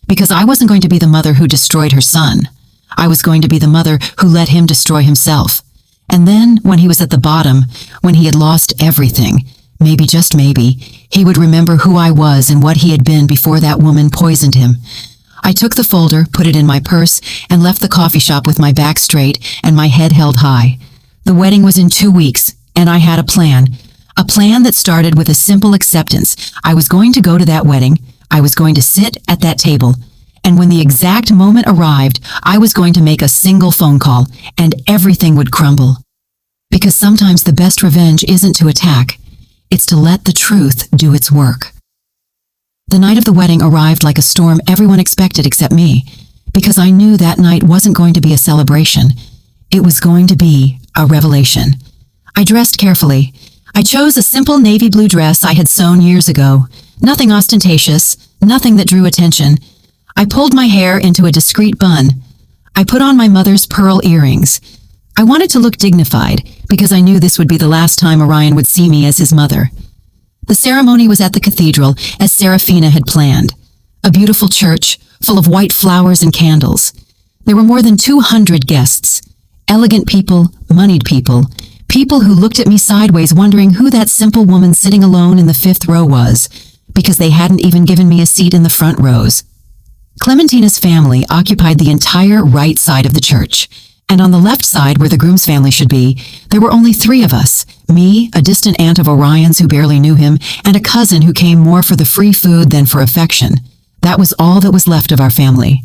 Speaker 1: because I wasn't going to be the mother who destroyed her son. I was going to be the mother who let him destroy himself. And then, when he was at the bottom, when he had lost everything, maybe, just maybe, he would remember who I was and what he had been before that woman poisoned him. I took the folder, put it in my purse, and left the coffee shop with my back straight and my head held high. The wedding was in 2 weeks, and I had a plan that started with a simple acceptance. I was going to go to that wedding, I was going to sit at that table, and when the exact moment arrived, I was going to make a single phone call, and everything would crumble. Because sometimes the best revenge isn't to attack, it's to let the truth do its work. The night of the wedding arrived like a storm everyone expected except me, because I knew that night wasn't going to be a celebration. It was going to be a revelation. I dressed carefully. I chose a simple navy blue dress I had sewn years ago. Nothing ostentatious, nothing that drew attention. I pulled my hair into a discreet bun. I put on my mother's pearl earrings. I wanted to look dignified because I knew this would be the last time Orion would see me as his mother. The ceremony was at the cathedral as Serafina had planned. A beautiful church full of white flowers and candles. There were more than 200 guests. Elegant people, moneyed people, people who looked at me sideways wondering who that simple woman sitting alone in the 5th row was, because they hadn't even given me a seat in the front rows. Clementina's family occupied the entire right side of the church, and on the left side where the groom's family should be, there were only 3 of us, me, a distant aunt of Orion's who barely knew him, and a cousin who came more for the free food than for affection. That was all that was left of our family.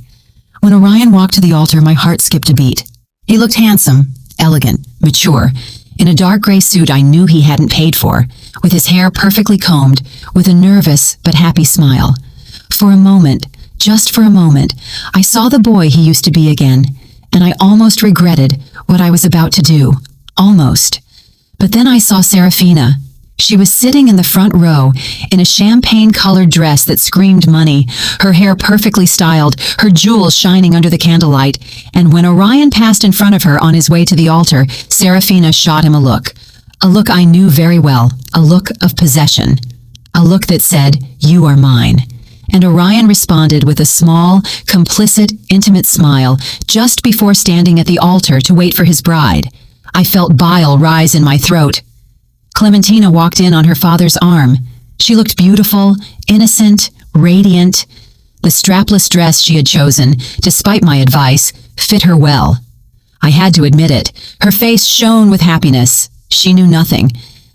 Speaker 1: When Orion walked to the altar, my heart skipped a beat. He looked handsome, elegant, mature, in a dark gray suit I knew he hadn't paid for, with his hair perfectly combed, with a nervous but happy smile. For a moment, just for a moment, I saw the boy he used to be again, and I almost regretted what I was about to do. Almost. But then I saw Serafina. She was sitting in the front row in a champagne-colored dress that screamed money, her hair perfectly styled, her jewels shining under the candlelight, and when Orion passed in front of her on his way to the altar, Serafina shot him a look I knew very well, a look of possession, a look that said, "You are mine." And Orion responded with a small, complicit, intimate smile just before standing at the altar to wait for his bride. I felt bile rise in my throat. Clementina walked in on her father's arm. She looked beautiful, innocent, radiant. The strapless dress she had chosen, despite my advice, fit her well. I had to admit it. Her face shone with happiness. She knew nothing.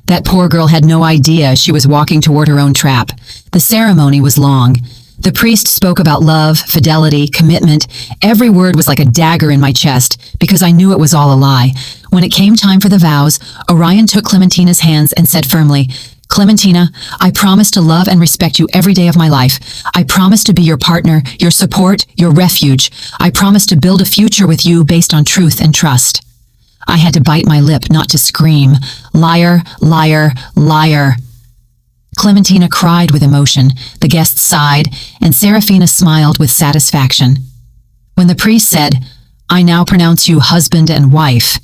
Speaker 1: That poor girl had no idea she was walking toward her own trap. The ceremony was long. The priest spoke about love, fidelity, commitment. Every word was like a dagger in my chest, because I knew it was all a lie. When it came time for the vows, Orion took Clementina's hands and said firmly, "Clementina, I promise to love and respect you every day of my life. I promise to be your partner, your support, your refuge. I promise to build a future with you based on truth and trust." I had to bite my lip not to scream, "Liar, liar, liar." Clementina cried with emotion, the guests sighed, and Serafina smiled with satisfaction. When the priest said, "I now pronounce you husband and wife,"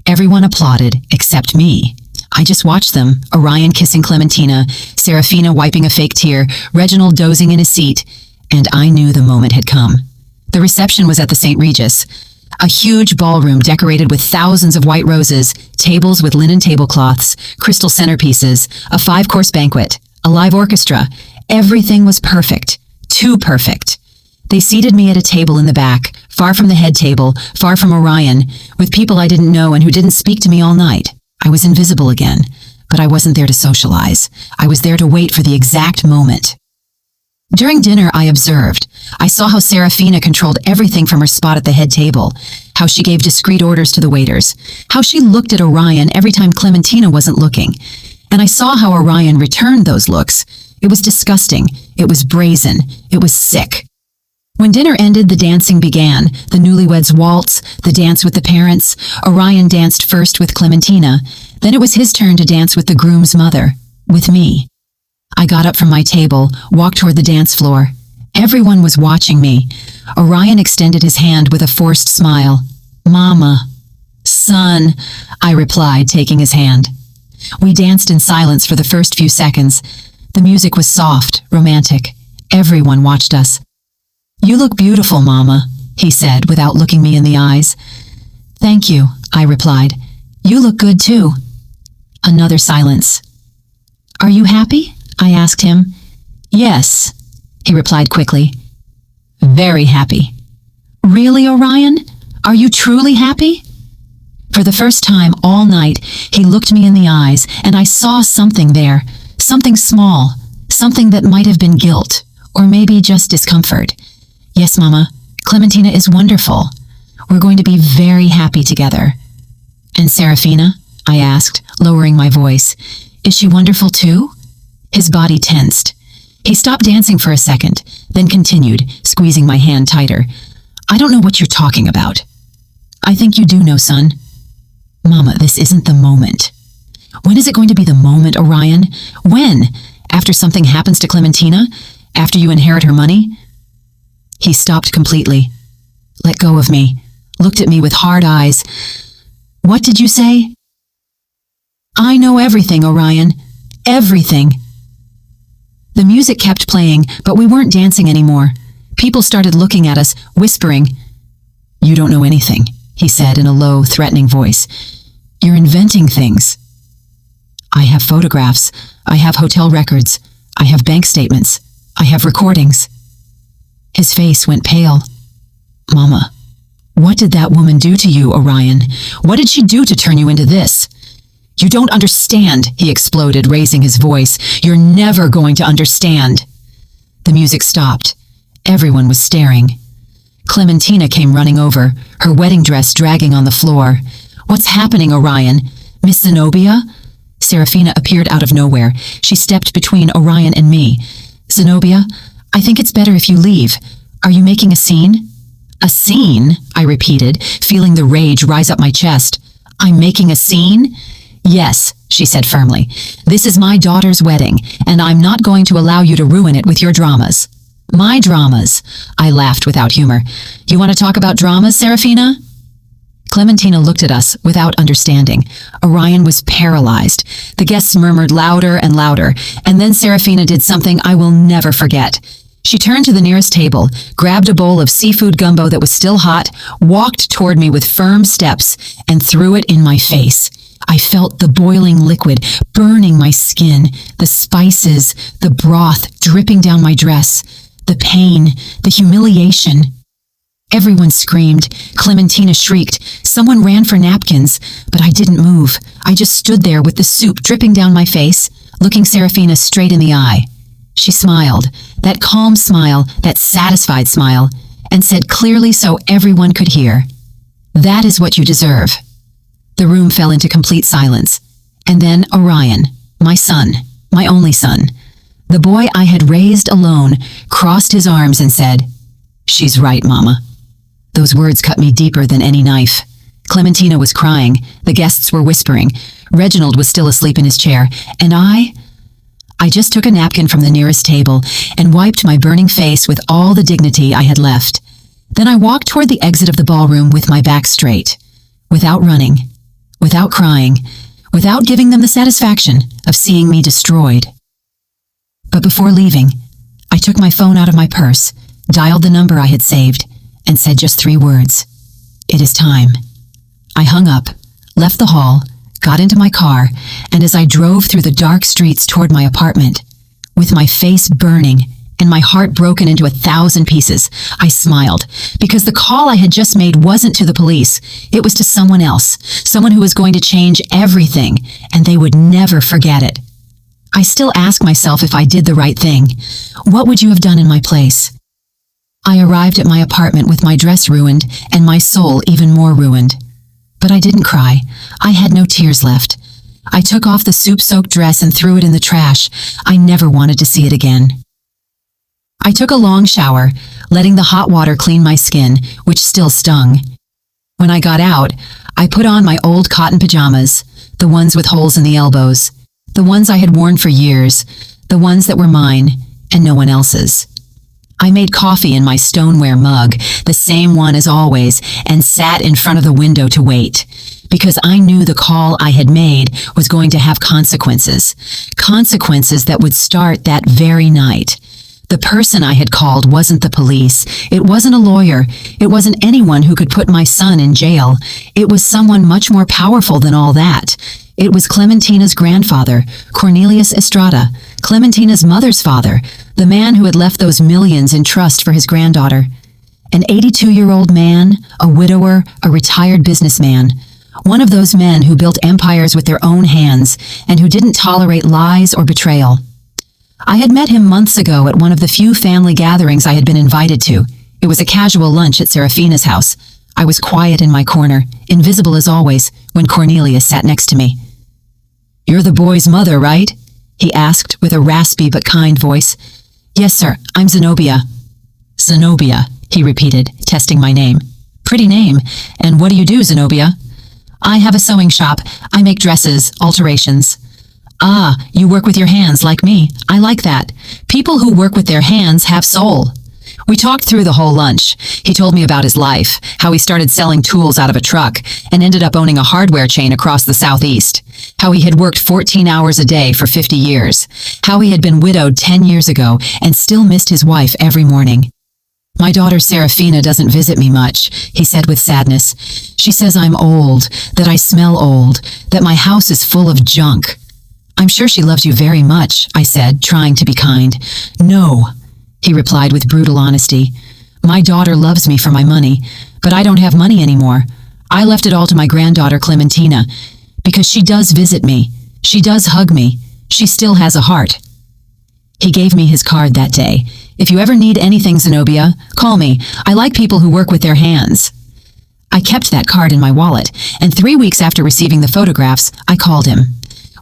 Speaker 1: everyone applauded except me. I just watched them, Orion kissing Clementina, Serafina wiping a fake tear, Reginald dozing in his seat, and I knew the moment had come. The reception was at the St. Regis, a huge ballroom decorated with thousands of white roses, tables with linen tablecloths, crystal centerpieces, a 5-course banquet, a live orchestra. Everything was perfect, too perfect. They seated me at a table in the back, far from the head table, far from Orion, with people I didn't know and who didn't speak to me all night. I was invisible again, but I wasn't there to socialize. I was there to wait for the exact moment. During dinner, I observed. I saw how Serafina controlled everything from her spot at the head table, how she gave discreet orders to the waiters, how she looked at Orion every time Clementina wasn't looking. And I saw how Orion returned those looks. It was disgusting. It was brazen. It was sick. When dinner ended, the dancing began. The newlyweds' waltz, the dance with the parents. Orion danced first with Clementina. Then it was his turn to dance with the groom's mother, with me. I got up from my table, walked toward the dance floor. Everyone was watching me. Orion extended his hand with a forced smile. "Mama." "Son," I replied, taking his hand. We danced in silence for the first few seconds. The music was soft, romantic. Everyone watched us. "You look beautiful, Mama," he said without looking me in the eyes. "Thank you," I replied. "You look good too." Another silence. "Are you happy?" I asked him. "Yes," he replied quickly. "Very happy." "Really, Orion? Are you truly happy?" For the first time all night, he looked me in the eyes, and I saw something there, something small, something that might have been guilt, or maybe just discomfort. "Yes, Mama, Clementina is wonderful. We're going to be very happy together." "And Serafina?" I asked, lowering my voice. "Is she wonderful too?" His body tensed. He stopped dancing for a second, then continued, squeezing my hand tighter. "I don't know what you're talking about." "I think you do know, son." "Mama, this isn't the moment." "When is it going to be the moment, Orion? When? After something happens to Clementina? After you inherit her money?" He stopped completely, let go of me, looked at me with hard eyes. "What did you say?" "I know everything, Orion. Everything." The music kept playing, but we weren't dancing anymore. People started looking at us, whispering. "You don't know anything," he said in a low, threatening voice. "You're inventing things." "I have photographs. I have hotel records. I have bank statements. I have recordings." His face went pale. "Mama, what did that woman do to you, Orion? What did she do to turn you into this?" "You don't understand," he exploded, raising his voice. "You're never going to understand." The music stopped. Everyone was staring. Clementina came running over, her wedding dress dragging on the floor. What's happening, Orion? Miss Zenobia? Serafina appeared out of nowhere. She stepped between Orion and me. Zenobia, I think it's better if you leave. Are you making a scene? A scene? I repeated, feeling the rage rise up my chest. I'm making a scene? Yes, she said firmly. This is my daughter's wedding, and I'm not going to allow you to ruin it with your dramas. My dramas? I laughed without humor. You want to talk about dramas, Serafina? Clementina looked at us without understanding. Orion was paralyzed. The guests murmured louder and louder, and then Serafina did something I will never forget. She turned to the nearest table, grabbed a bowl of seafood gumbo that was still hot, walked toward me with firm steps, and threw it in my face. I felt the boiling liquid burning my skin, the spices, the broth dripping down my dress, the pain, the humiliation. Everyone screamed. Clementina shrieked. Someone ran for napkins, but I didn't move. I just stood there with the soup dripping down my face, looking Serafina straight in the eye. She smiled, that calm smile, that satisfied smile, and said clearly so everyone could hear, "That is what you deserve." The room fell into complete silence. And then Orion, my son, my only son, the boy I had raised alone, crossed his arms and said, "She's right, Mama." Those words cut me deeper than any knife. Clementina was crying. The guests were whispering. Reginald was still asleep in his chair. And I just took a napkin from the nearest table and wiped my burning face with all the dignity I had left. Then I walked toward the exit of the ballroom with my back straight, without running, without crying, without giving them the satisfaction of seeing me destroyed. But before leaving, I took my phone out of my purse, dialed the number I had saved, and said just 3 words. "It is time." I hung up, left the hall, got into my car, and as I drove through the dark streets toward my apartment, with my face burning and my heart broken into 1,000 pieces, I smiled, because the call I had just made wasn't to the police. It was to someone else, someone who was going to change everything, and they would never forget it. I still ask myself if I did the right thing. What would you have done in my place? I arrived at my apartment with my dress ruined and my soul even more ruined. But I didn't cry. I had no tears left. I took off the soup-soaked dress and threw it in the trash. I never wanted to see it again. I took a long shower, letting the hot water clean my skin, which still stung. When I got out, I put on my old cotton pajamas, the ones with holes in the elbows, the ones I had worn for years, the ones that were mine and no one else's. I made coffee in my stoneware mug, the same one as always, and sat in front of the window to wait, because I knew the call I had made was going to have consequences, consequences that would start that very night. The person I had called wasn't the police. It wasn't a lawyer. It wasn't anyone who could put my son in jail. It was someone much more powerful than all that. It was Clementina's grandfather, Cornelius Estrada, Clementina's mother's father, the man who had left those millions in trust for his granddaughter. An 82-year-old man, a widower, a retired businessman. One of those men who built empires with their own hands and who didn't tolerate lies or betrayal. I had met him months ago at one of the few family gatherings I had been invited to. It was a casual lunch at Serafina's house. I was quiet in my corner, invisible as always, when Cornelius sat next to me. "You're the boy's mother, right?" he asked with a raspy but kind voice. "Yes, sir. I'm Zenobia." "Zenobia," he repeated, testing my name. "Pretty name. And what do you do, Zenobia?" "I have a sewing shop. I make dresses, alterations." "Ah, you work with your hands like me. I like that. People who work with their hands have soul." We talked through the whole lunch. He told me about his life, how he started selling tools out of a truck and ended up owning a hardware chain across the southeast, how he had worked 14 hours a day for 50 years, how he had been widowed 10 years ago and still missed his wife every morning. "My daughter Serafina doesn't visit me much," he said with sadness. "She says I'm old, that I smell old, that my house is full of junk." "I'm sure she loves you very much," I said, trying to be kind. "No," he replied with brutal honesty. "My daughter loves me for my money, but I don't have money anymore. I left it all to my granddaughter Clementina, because she does visit me. She does hug me. She still has a heart." He gave me his card that day. "If you ever need anything, Zenobia, call me. I like people who work with their hands." I kept that card in my wallet, and 3 weeks after receiving the photographs, I called him.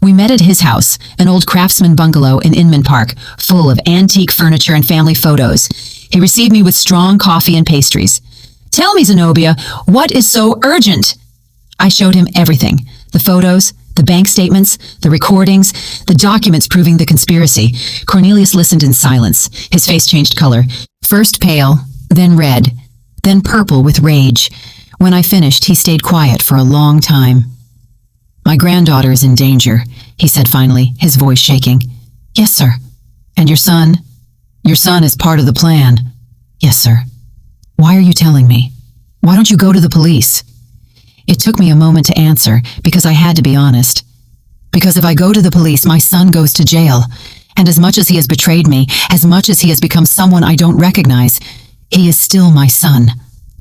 Speaker 1: We met at his house, an old craftsman bungalow in Inman Park, full of antique furniture and family photos. He received me with strong coffee and pastries. "Tell me, Zenobia, what is so urgent?" I showed him everything. The photos, the bank statements, the recordings, the documents proving the conspiracy. Cornelius listened in silence. His face changed color. First pale, then red, then purple with rage. When I finished, he stayed quiet for a long time. "My granddaughter is in danger," he said finally, his voice shaking. "Yes, sir." "And your son? Your son is part of the plan." "Yes, sir." "Why are you telling me? Why don't you go to the police?" It took me a moment to answer, because I had to be honest. Because if I go to the police, my son goes to jail. And as much as he has betrayed me, as much as he has become someone I don't recognize, he is still my son.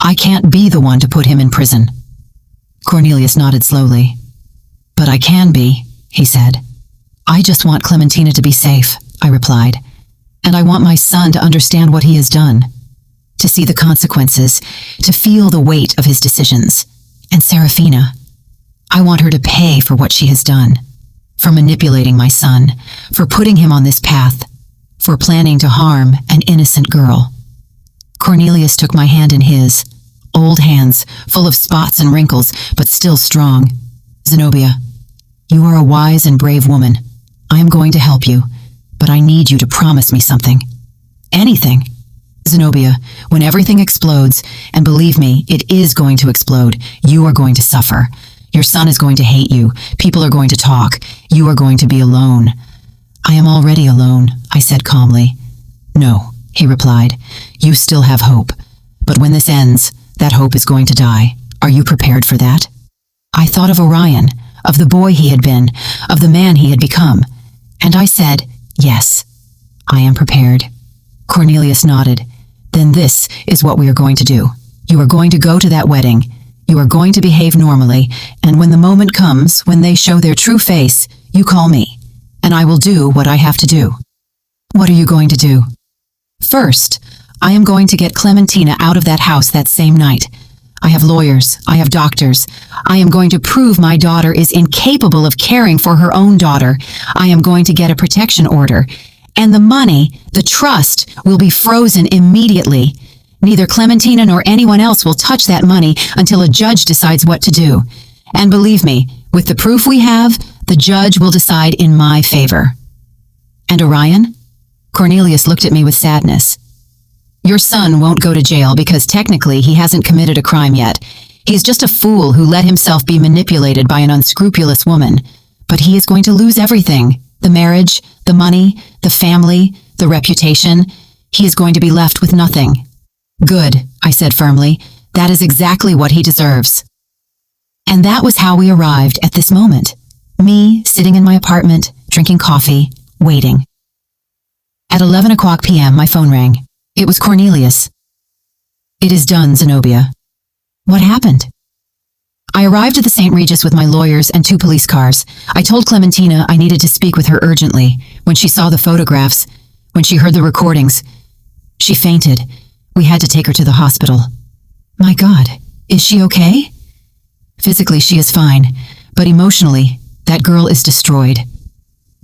Speaker 1: I can't be the one to put him in prison. Cornelius nodded slowly. "But I can be," he said. "I just want Clementina to be safe," I replied. "And I want my son to understand what he has done, to see the consequences, to feel the weight of his decisions. And Serafina, I want her to pay for what she has done, for manipulating my son, for putting him on this path, for planning to harm an innocent girl." Cornelius took my hand in his, old hands, full of spots and wrinkles, but still strong. "Zenobia, you are a wise and brave woman. I am going to help you, but I need you to promise me something. Anything. Zenobia, when everything explodes, and believe me, it is going to explode, you are going to suffer. Your son is going to hate you. People are going to talk. You are going to be alone." "I am already alone," I said calmly. "No," he replied. "You still have hope. But when this ends, that hope is going to die. Are you prepared for that?" I thought of Orion, of the boy he had been, of the man he had become. And I said, "Yes, I am prepared." Cornelius nodded. "Then this is what we are going to do. You are going to go to that wedding. You are going to behave normally, and when the moment comes, when they show their true face, you call me, and I will do what I have to do." "What are you going to do?" "First, I am going to get Clementina out of that house that same night. I have lawyers, I have doctors. I am going to prove my daughter is incapable of caring for her own daughter. I am going to get a protection order. And the money, the trust, will be frozen immediately. Neither Clementina nor anyone else will touch that money until a judge decides what to do. And believe me, with the proof we have, the judge will decide in my favor." "And Orion?" Cornelius looked at me with sadness. "Your son won't go to jail because technically he hasn't committed a crime yet. He's just a fool who let himself be manipulated by an unscrupulous woman. But he is going to lose everything. The marriage, the money, the family, the reputation. He is going to be left with nothing." "Good," I said firmly. "That is exactly what he deserves." And that was how we arrived at this moment. Me, sitting in my apartment, drinking coffee, waiting. At 11 o'clock p.m., my phone rang. It was Cornelius. "It is done, Zenobia." "What happened?" "I arrived at the St. Regis with my lawyers and 2 police cars. I told Clementina I needed to speak with her urgently. When she saw the photographs, when she heard the recordings, she fainted. We had to take her to the hospital." "My God, is she okay?" "Physically, she is fine, but emotionally, that girl is destroyed."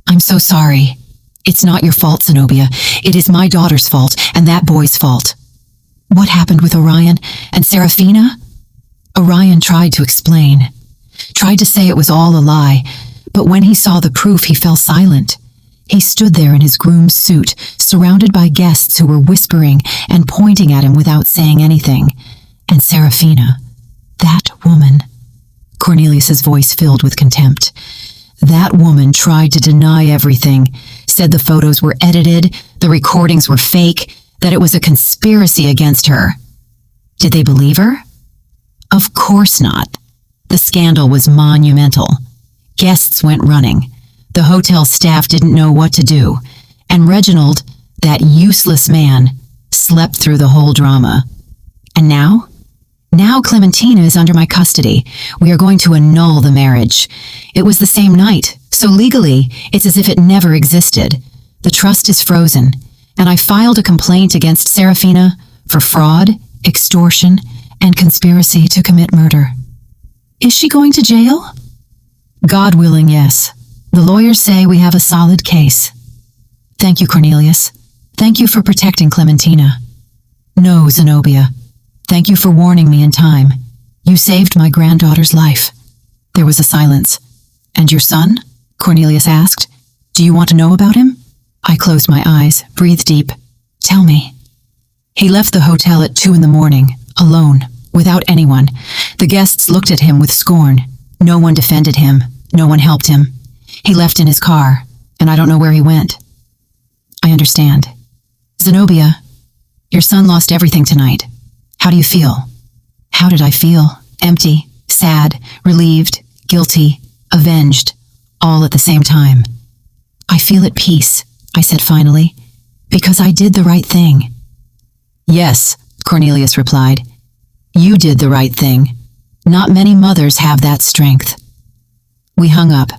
Speaker 1: "I'm so sorry. It's not your fault, Zenobia. It is my daughter's fault and that boy's fault." "What happened with Orion and Serafina?" Orion tried to explain, tried to say it was all a lie, but when he saw the proof, he fell silent. He stood there in his groom's suit, surrounded by guests who were whispering and pointing at him without saying anything. And Serafina, that woman, Cornelius's voice filled with contempt. That woman tried to deny everything, said the photos were edited, the recordings were fake, that it was a conspiracy against her. Did they believe her? Of course not. The scandal was monumental. Guests went running. The hotel staff didn't know what to do. And Reginald, that useless man, slept through the whole drama. And now? Now Clementina is under my custody. We are going to annul the marriage. It was the same night, so legally, it's as if it never existed. The trust is frozen, and I filed a complaint against Serafina for fraud, extortion, and conspiracy to commit murder. Is she going to jail? God willing, yes. The lawyers say we have a solid case. Thank you, Cornelius. Thank you for protecting Clementina. No, Zenobia. Thank you for warning me in time. You saved my granddaughter's life. There was a silence. And your son? Cornelius asked. Do you want to know about him? I closed my eyes, breathed deep. Tell me. He left the hotel at 2 a.m, alone, without anyone. The guests looked at him with scorn. No one defended him. No one helped him. He left in his car, and I don't know where he went. I understand. Zenobia, your son lost everything tonight. How do you feel? How did I feel? Empty, sad, relieved, guilty, avenged, all at the same time. I feel at peace, I said finally, because I did the right thing. Yes, Cornelius replied. You did the right thing. Not many mothers have that strength. We hung up.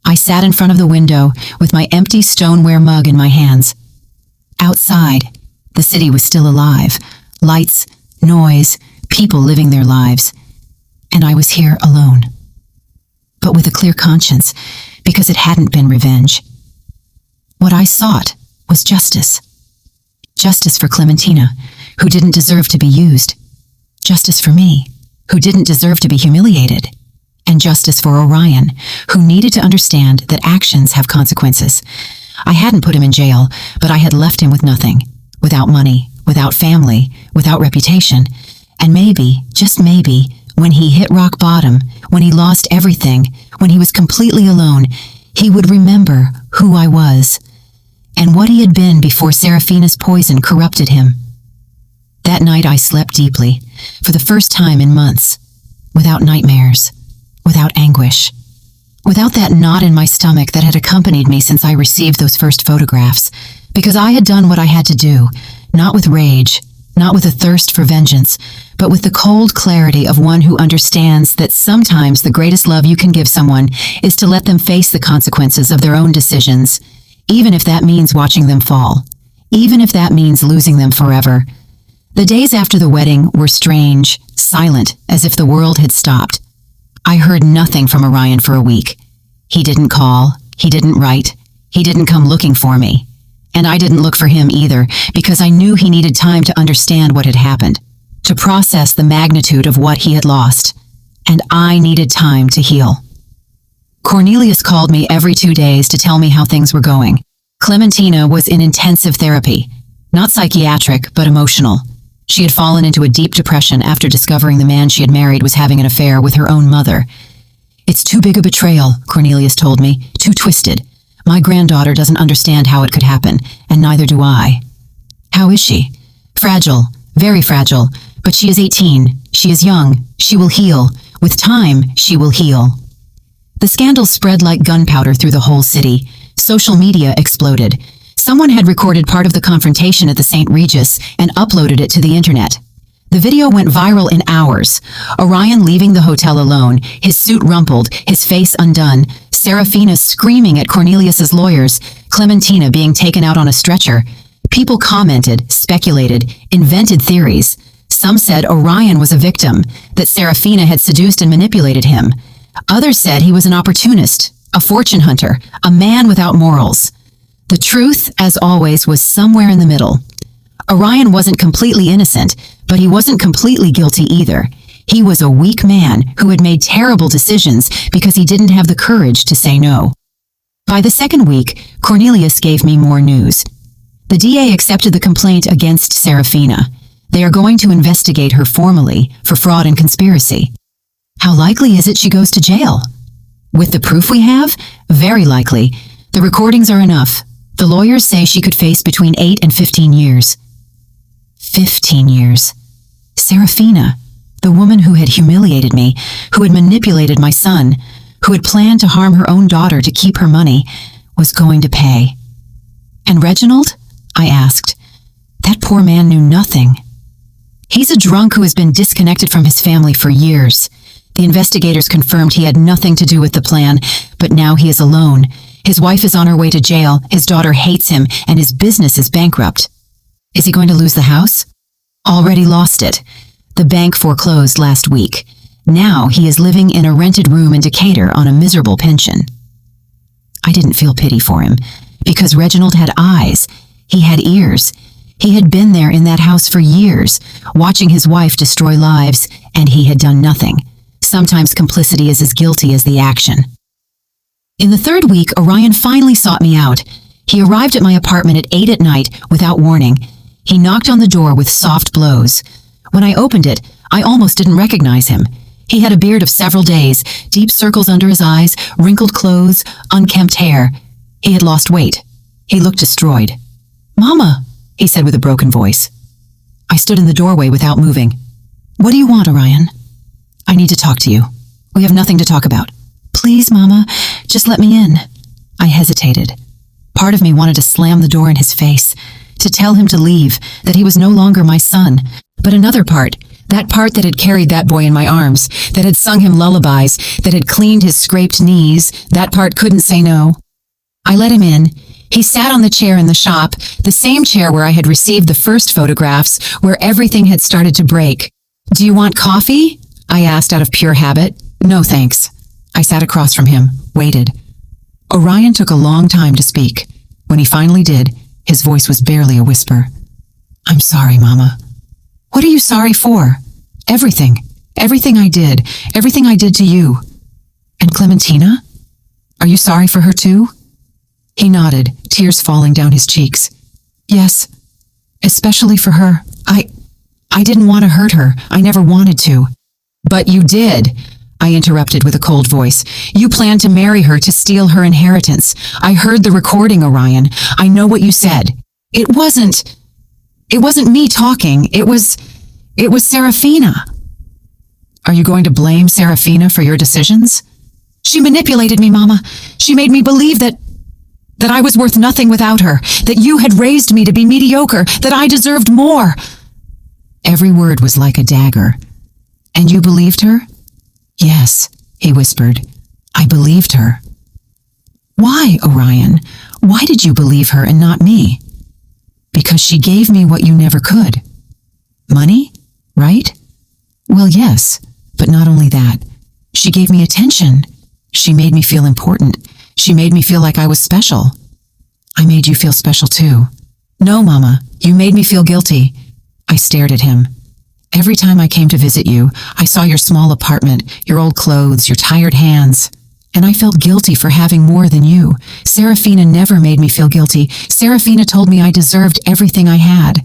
Speaker 1: I sat in front of the window with my empty stoneware mug in my hands. Outside, the city was still alive. Lights, noise, people living their lives. And I was here alone. But with a clear conscience, because it hadn't been revenge. What I sought was justice. Justice for Clementina, who didn't deserve to be used. Justice for me, who didn't deserve to be humiliated. And justice for Orion, who needed to understand that actions have consequences. I hadn't put him in jail, but I had left him with nothing. Without money, without family, without reputation. And maybe, just maybe, when he hit rock bottom, when he lost everything, when he was completely alone, he would remember who I was, and what he had been before Serafina's poison corrupted him. That night I slept deeply, for the first time in months, without nightmares, without anguish, without that knot in my stomach that had accompanied me since I received those first photographs, because I had done what I had to do, not with rage, not with a thirst for vengeance, but with the cold clarity of one who understands that sometimes the greatest love you can give someone is to let them face the consequences of their own decisions, even if that means watching them fall, even if that means losing them forever. The days after the wedding were strange, silent, as if the world had stopped. I heard nothing from Orion for a week. He didn't call, he didn't write, he didn't come looking for me. And I didn't look for him either, because I knew he needed time to understand what had happened, to process the magnitude of what he had lost. And I needed time to heal. Cornelius called me every 2 days to tell me how things were going. Clementina was in intensive therapy, not psychiatric, but emotional. She had fallen into a deep depression after discovering the man she had married was having an affair with her own mother. It's too big a betrayal, Cornelius told me, too twisted. My granddaughter doesn't understand how it could happen, and neither do I. How is she? Fragile, very fragile, but she is 18. She is young. She will heal. With time, she will heal. The scandal spread like gunpowder through the whole city. Social media exploded. Someone had recorded part of the confrontation at the St. Regis and uploaded it to the internet. The video went viral in hours. Orion leaving the hotel alone, his suit rumpled, his face undone, Serafina screaming at Cornelius's lawyers, Clementina being taken out on a stretcher. People commented, speculated, invented theories. Some said Orion was a victim, that Serafina had seduced and manipulated him. Others said he was an opportunist, a fortune hunter, a man without morals. The truth, as always, was somewhere in the middle. Orion wasn't completely innocent, but he wasn't completely guilty either. He was a weak man who had made terrible decisions because he didn't have the courage to say no. By the second week, Cornelius gave me more news. The DA accepted the complaint against Serafina. They are going to investigate her formally for fraud and conspiracy. How likely is it she goes to jail? With the proof we have? Very likely. The recordings are enough. The lawyers say she could face between 8 and 15 years. 15 years. Serafina, the woman who had humiliated me, who had manipulated my son, who had planned to harm her own daughter to keep her money, was going to pay. And Reginald? I asked. That poor man knew nothing. He's a drunk who has been disconnected from his family for years. The investigators confirmed he had nothing to do with the plan, but now he is alone. His wife is on her way to jail, his daughter hates him, and his business is bankrupt. Is he going to lose the house? Already lost it. The bank foreclosed last week. Now he is living in a rented room in Decatur on a miserable pension. I didn't feel pity for him, because Reginald had eyes. He had ears. He had been there in that house for years, watching his wife destroy lives, and he had done nothing. Sometimes complicity is as guilty as the action. In the third week, Orion finally sought me out. He arrived at my apartment at 8 at night without warning. He knocked on the door with soft blows. When I opened it, I almost didn't recognize him. He had a beard of several days, deep circles under his eyes, wrinkled clothes, unkempt hair. He had lost weight. He looked destroyed. "Mama," he said with a broken voice. I stood in the doorway without moving. "What do you want, Orion?" "I need to talk to you. We have nothing to talk about." "Please, Mama, just let me in." I hesitated. Part of me wanted to slam the door in his face, to tell him to leave, that he was no longer my son. But another part, that part that had carried that boy in my arms, that had sung him lullabies, that had cleaned his scraped knees, that part couldn't say no. I let him in. He sat on the chair in the shop, the same chair where I had received the first photographs, where everything had started to break. "Do you want coffee?" I asked out of pure habit. "No, thanks." I sat across from him, waited. Orion took a long time to speak. When he finally did, his voice was barely a whisper. "I'm sorry, Mama." "What are you sorry for?" "Everything. Everything I did. Everything I did to you." "And Clementina? Are you sorry for her too?" He nodded, tears falling down his cheeks. "Yes, especially for her. I didn't want to hurt her. I never wanted to." "But you did," I interrupted with a cold voice. "You planned to marry her to steal her inheritance. I heard the recording, Orion. I know what you said." It wasn't me talking. It was Serafina." "Are you going to blame Serafina for your decisions?" "She manipulated me, Mama. She made me believe that I was worth nothing without her, that you had raised me to be mediocre, that I deserved more." Every word was like a dagger. "And you believed her?" "Yes," he whispered. "I believed her." "Why, Orion? Why did you believe her and not me?" "Because she gave me what you never could." "Money, right?" "Well, yes, but not only that. She gave me attention. She made me feel important. She made me feel like I was special." "I made you feel special too." "No, Mama, you made me feel guilty." I stared at him. "Every time I came to visit you, I saw your small apartment, your old clothes, your tired hands. And I felt guilty for having more than you. Serafina never made me feel guilty. Serafina told me I deserved everything I had."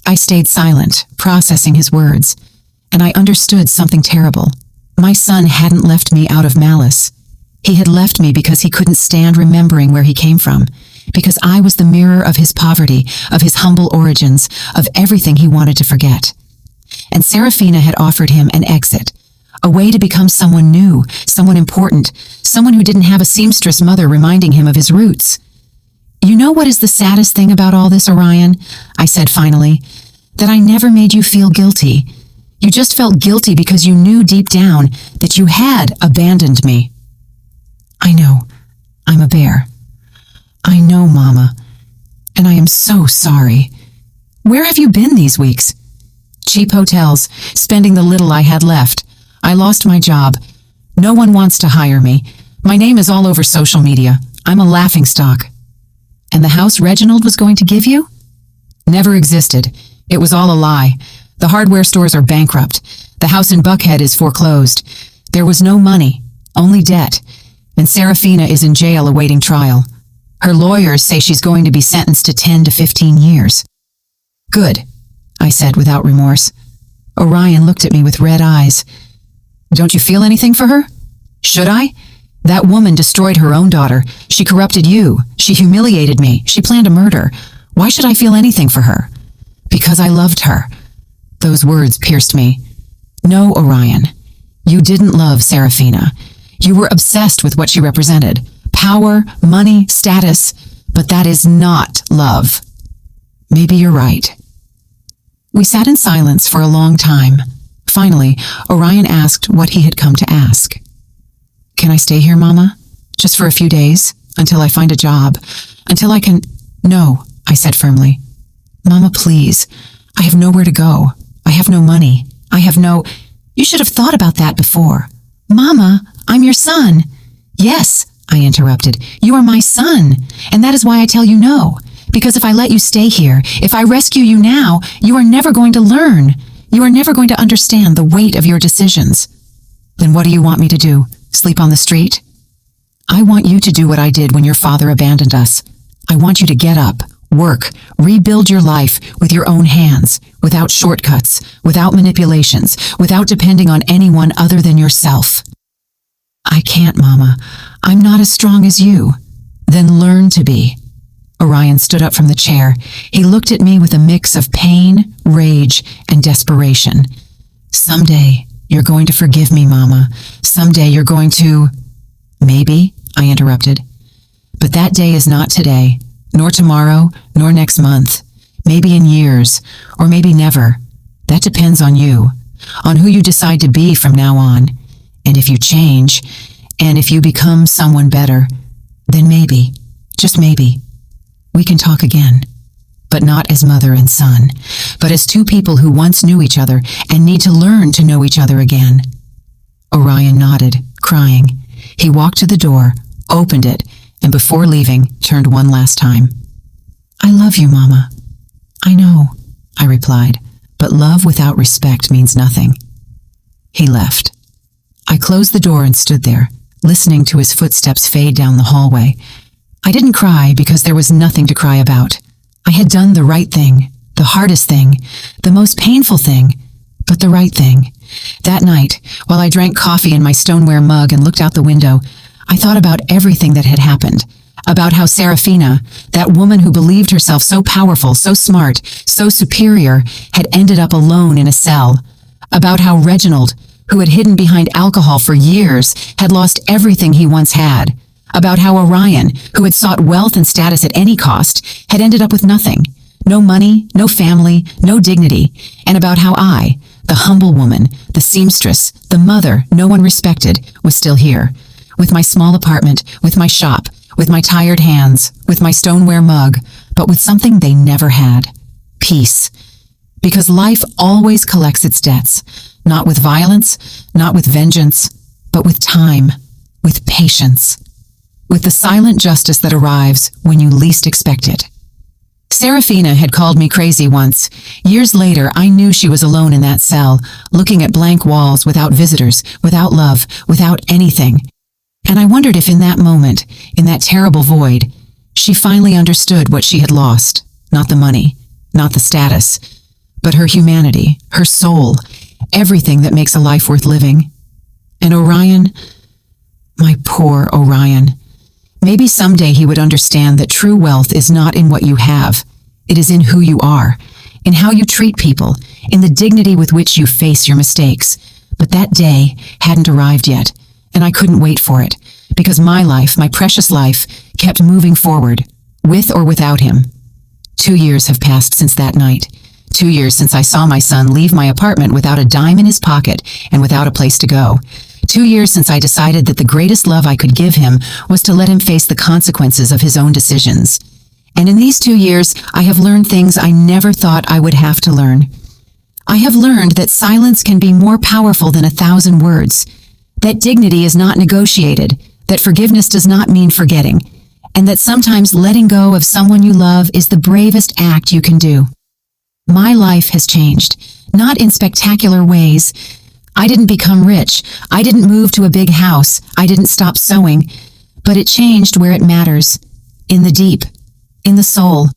Speaker 1: I stayed silent, processing his words. And I understood something terrible. My son hadn't left me out of malice. He had left me because he couldn't stand remembering where he came from, because I was the mirror of his poverty, of his humble origins, of everything he wanted to forget. And Serafina had offered him an exit, a way to become someone new, someone important, someone who didn't have a seamstress mother reminding him of his roots. "You know what is the saddest thing about all this, Orion?" I said finally. "That I never made you feel guilty. You just felt guilty because you knew deep down that you had abandoned me." "I know. I'm a bear." "I know, Mama. And I am so sorry. Where have you been these weeks?" "Cheap hotels, spending the little I had left. I lost my job. No one wants to hire me. My name is all over social media. I'm a laughingstock." "And the house Reginald was going to give you?" "Never existed. It was all a lie. The hardware stores are bankrupt. The house in Buckhead is foreclosed. There was no money, only debt. And Serafina is in jail awaiting trial. Her lawyers say she's going to be sentenced to 10 to 15 years. "Good," I said without remorse. Orion looked at me with red eyes. "Don't you feel anything for her?" "Should I? That woman destroyed her own daughter. She corrupted you. She humiliated me. She planned a murder. Why should I feel anything for her?" "Because I loved her." Those words pierced me. "No, Orion. You didn't love Serafina. You were obsessed with what she represented. Power, money, status. But that is not love." "Maybe you're right." We sat in silence for a long time. Finally, Orion asked what he had come to ask. "Can I stay here, Mama? Just for a few days? Until I find a job? Until I can—" "No," I said firmly. "Mama, please. I have nowhere to go. I have no money. I have no... You should have thought about that before. Mama, I'm your son. Yes, I interrupted. You are my son, and that is why I tell you no. Because if I let you stay here, if I rescue you now, you are never going to learn. You are never going to understand the weight of your decisions. Then what do you want me to do? Sleep on the street? I want you to do what I did when your father abandoned us. I want you to get up, work, rebuild your life with your own hands, without shortcuts, without manipulations, without depending on anyone other than yourself. I can't, Mama. I'm not as strong as you. Then learn to be. Orion stood up from the chair. He looked at me with a mix of pain, rage, and desperation. Someday, you're going to forgive me, Mama. Someday you're going to... Maybe, I interrupted. But that day is not today, nor tomorrow, nor next month. Maybe in years, or maybe never. That depends on you, on who you decide to be from now on. And if you change, and if you become someone better, then maybe, just maybe, we can talk again. But not as mother and son, but as two people who once knew each other and need to learn to know each other again. Orion nodded, crying. He walked to the door, opened it, and before leaving, turned one last time. I love you, Mama. I know, I replied, but love without respect means nothing. He left. I closed the door and stood there, listening to his footsteps fade down the hallway. I didn't cry because there was nothing to cry about. I had done the right thing, the hardest thing, the most painful thing, but the right thing. That night, while I drank coffee in my stoneware mug and looked out the window, I thought about everything that had happened. About how Serafina, that woman who believed herself so powerful, so smart, so superior, had ended up alone in a cell. About how Reginald, who had hidden behind alcohol for years, had lost everything he once had. About how Orion, who had sought wealth and status at any cost, had ended up with nothing. No money, no family, no dignity. And about how I, the humble woman, the seamstress, the mother no one respected, was still here. With my small apartment, with my shop, with my tired hands, with my stoneware mug, but with something they never had. Peace. Because life always collects its debts, not with violence, not with vengeance, but with time, with patience, with the silent justice that arrives when you least expect it. Serafina had called me crazy once. Years later, I knew she was alone in that cell, looking at blank walls without visitors, without love, without anything. And I wondered if in that moment, in that terrible void, she finally understood what she had lost. Not the money, not the status, but her humanity, her soul, everything that makes a life worth living. And Orion, my poor Orion, maybe someday he would understand that true wealth is not in what you have. It is in who you are, in how you treat people, in the dignity with which you face your mistakes. But that day hadn't arrived yet, and I couldn't wait for it, because my life, my precious life, kept moving forward, with or without him. 2 years have passed since that night. 2 years since I saw my son leave my apartment without a dime in his pocket and without a place to go. 2 years since I decided that the greatest love I could give him was to let him face the consequences of his own decisions. And in these 2 years, I have learned things I never thought I would have to learn. I have learned that silence can be more powerful than 1,000 words, that dignity is not negotiated, that forgiveness does not mean forgetting, and that sometimes letting go of someone you love is the bravest act you can do. My life has changed, not in spectacular ways. I didn't become rich. I didn't move to a big house. I didn't stop sewing. But it changed where it matters. In the deep. In the soul.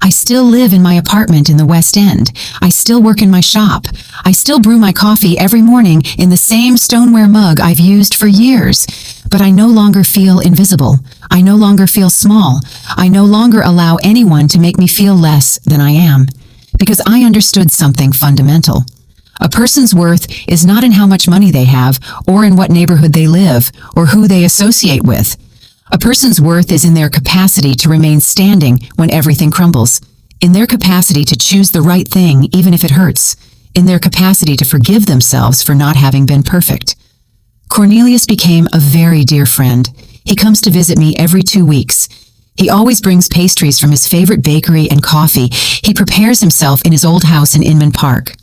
Speaker 1: I still live in my apartment in the West End. I still work in my shop. I still brew my coffee every morning in the same stoneware mug I've used for years. But I no longer feel invisible. I no longer feel small. I no longer allow anyone to make me feel less than I am. Because I understood something fundamental. A person's worth is not in how much money they have, or in what neighborhood they live, or who they associate with. A person's worth is in their capacity to remain standing when everything crumbles, in their capacity to choose the right thing even if it hurts, in their capacity to forgive themselves for not having been perfect. Cornelius became a very dear friend. He comes to visit me every 2 weeks. He always brings pastries from his favorite bakery and coffee. He prepares himself in his old house in Inman Park.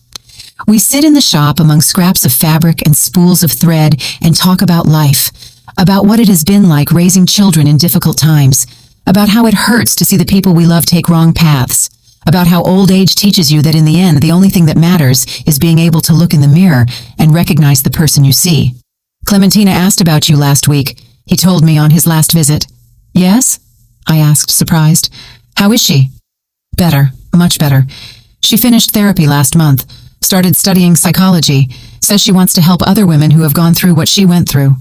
Speaker 1: We sit in the shop among scraps of fabric and spools of thread and talk about life, about what it has been like raising children in difficult times, about how it hurts to see the people we love take wrong paths, about how old age teaches you that in the end, the only thing that matters is being able to look in the mirror and recognize the person you see. Clementina asked about you last week, he told me on his last visit. Yes? I asked, surprised. How is she? Better, much better. She finished therapy last month, started studying psychology, says she wants to help other women who have gone through what she went through.